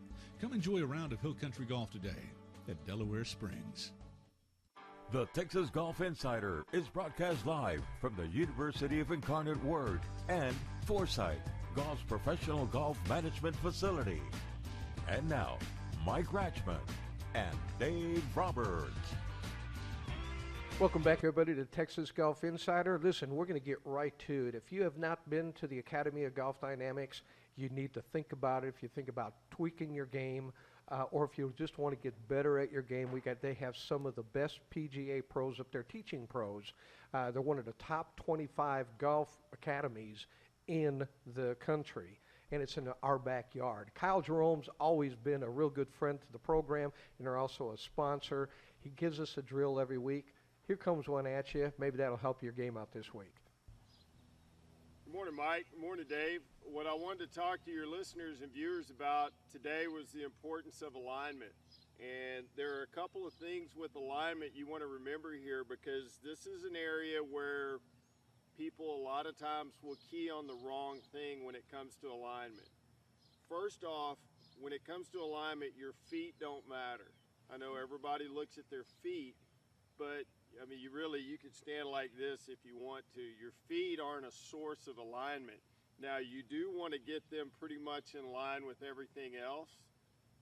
Come enjoy a round of Hill Country Golf today at Delaware Springs. The Texas Golf Insider is broadcast live from the University of Incarnate Word and Foresight, Golf's professional golf management facility. And now, Mike Ratchman and Dave Roberts. Welcome back, everybody, to Texas Golf Insider. Listen, we're going to get right to it. If you have not been to the Academy of Golf Dynamics, you need to think about it. If you think about tweaking your game, or if you just want to get better at your game, they have some of the best PGA pros up there teaching pros. They're one of the top 25 golf academies in the country, and it's in our backyard. Kyle Jerome's always been a real good friend to the program, and they're also a sponsor. He gives us a drill every week. Here comes one at you. Maybe that'll help your game out this week. Good morning, Mike. Good morning, Dave. What I wanted to talk to your listeners and viewers about today was the importance of alignment. And there are a couple of things with alignment you want to remember here, because this is an area where people a lot of times will key on the wrong thing when it comes to alignment. First off, when it comes to alignment, your feet don't matter. I know everybody looks at their feet, but I mean, you could stand like this if you want to. Your feet aren't a source of alignment. Now, you do want to get them pretty much in line with everything else,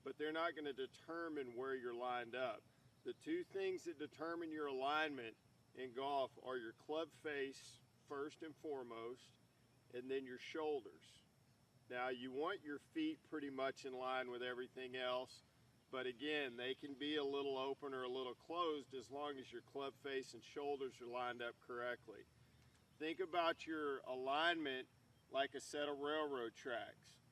but they're not going to determine where you're lined up. The two things that determine your alignment in golf are your club face, first and foremost, and then your shoulders. Now, you want your feet pretty much in line with everything else, but again, they can be a little open or a little closed as long as your club face and shoulders are lined up correctly. Think about your alignment like a set of railroad tracks.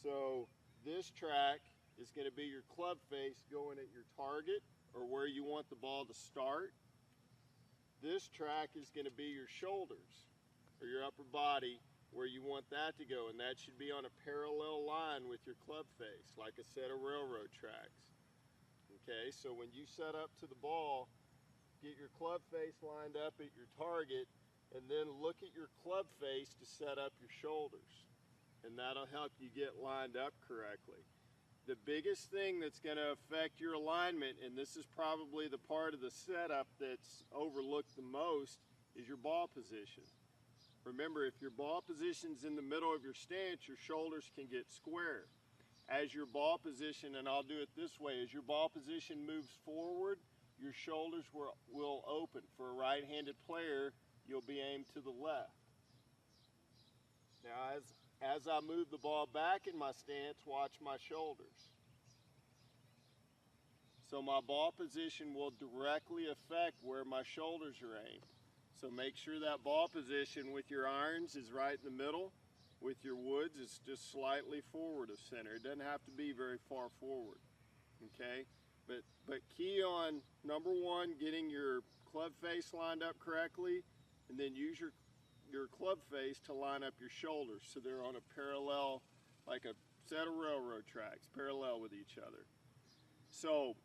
So this track is going to be your club face going at your target or where you want the ball to start. This track is going to be your shoulders or your upper body where you want that to go, and that should be on a parallel line with your club face, like a set of railroad tracks. Okay, so when you set up to the ball, get your club face lined up at your target, and then look at your club face to set up your shoulders, and that'll help you get lined up correctly. The biggest thing that's going to affect your alignment, and this is probably the part of the setup that's overlooked the most, is your ball position. Remember, if your ball position's in the middle of your stance, your shoulders can get square. As your ball position, and I'll do it this way, as your ball position moves forward, your shoulders will open. For a right-handed player, you'll be aimed to the left. Now, as I move the ball back in my stance, watch my shoulders. So my ball position will directly affect where my shoulders are aimed. So make sure that ball position with your irons is right in the middle. With your woods, it's just slightly forward of center. It doesn't have to be very far forward, okay? But key on, number one, getting your club face lined up correctly, and then use your club face to line up your shoulders so they're on a parallel, like a set of railroad tracks, parallel with each other. So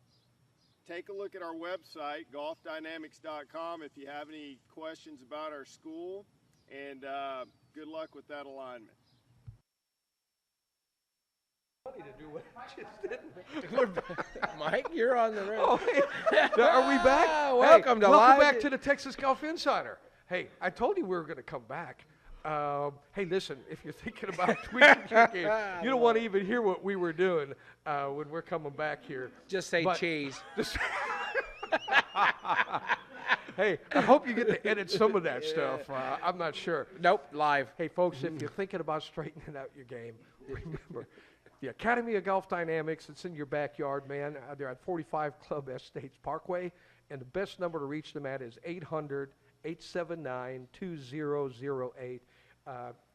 take a look at our website, golfdynamics.com, if you have any questions about our school, and good luck with that alignment. Funny to do what I just did. Mike, you're on the road. Oh, hey. Are we back? Welcome to welcome Live. back to the Texas Golf Insider. Hey, I told you we were going to come back. Hey, listen, if you're thinking about tweaking your game, you don't want to even hear what we were doing when we're coming back here. Just say cheese. Hey, I hope you get to edit some of that stuff. I'm not sure. Nope, live. Hey, folks, if you're thinking about straightening out your game, remember, The Academy of Golf Dynamics, it's in your backyard, man. They're at 45 Club Estates Parkway, and the best number to reach them at is 800-879-2008.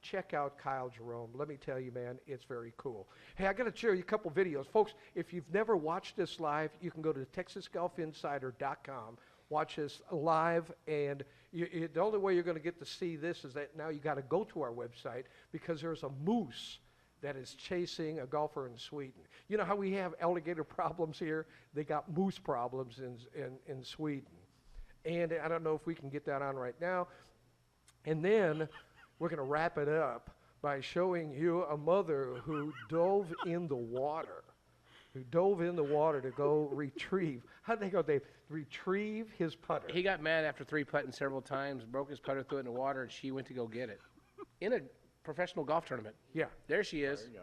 Check out Kyle Jerome. Let me tell you, man, it's very cool. Hey, I got to share you a couple videos. Folks, if you've never watched this live, you can go to TexasGolfInsider.com, watch this live, and the only way you're going to get to see this is that now you got to go to our website because there's a moose that is chasing a golfer in Sweden. You know how we have alligator problems here? They got moose problems in Sweden. And I don't know if we can get that on right now. And then we're going to wrap it up by showing you a mother who dove in the water. Who dove in the water to go retrieve. How'd they go, Dave? Retrieve his putter. He got mad after 3-putting several times, broke his putter, threw it in the water, and she went to go get it. In a professional golf tournament. Yeah. There she is. There you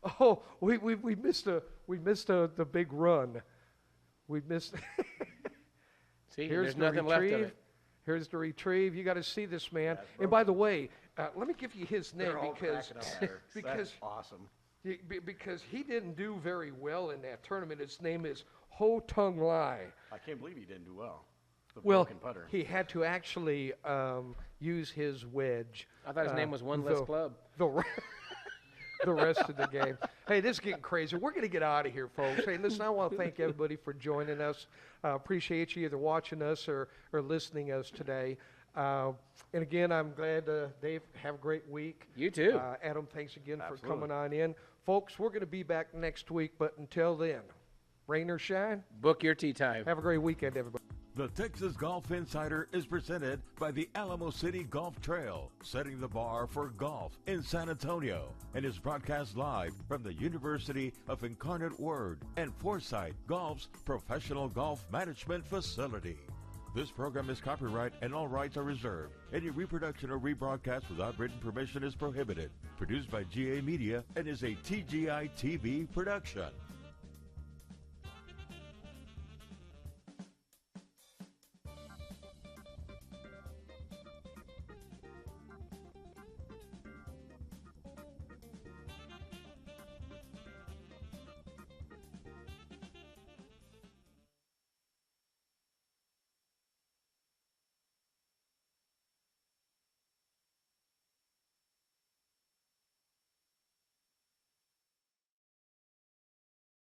go. Oh, we missed the big run. We missed. See, here's there's the nothing retrieve. left of it. Here's the retrieve. You got to see this man. That's And by the way, let me give you his name They're all because cracking up there. because That's awesome. because he didn't do very well in that tournament. His name is Ho Tung Lai. I can't believe he didn't do well. The Well, broken putter. he had to actually use his wedge. I thought his name was One Less Club. The rest of the game. Hey, this is getting crazy. We're going to get out of here, folks. Hey, listen, I want to thank everybody for joining us. Appreciate you either watching us or listening us today. And again, I'm glad, Dave, have a great week. You too. Adam, thanks again Absolutely. for coming on in. Folks, we're going to be back next week, but until then, rain or shine, book your tee time. Have a great weekend, everybody. The Texas Golf Insider is presented by the Alamo City Golf Trail, setting the bar for golf in San Antonio, and is broadcast live from the University of Incarnate Word and Foresight Golf's professional golf management facility. This program is copyright and all rights are reserved. Any reproduction or rebroadcast without written permission is prohibited. Produced by GA Media and is a TGI TV production.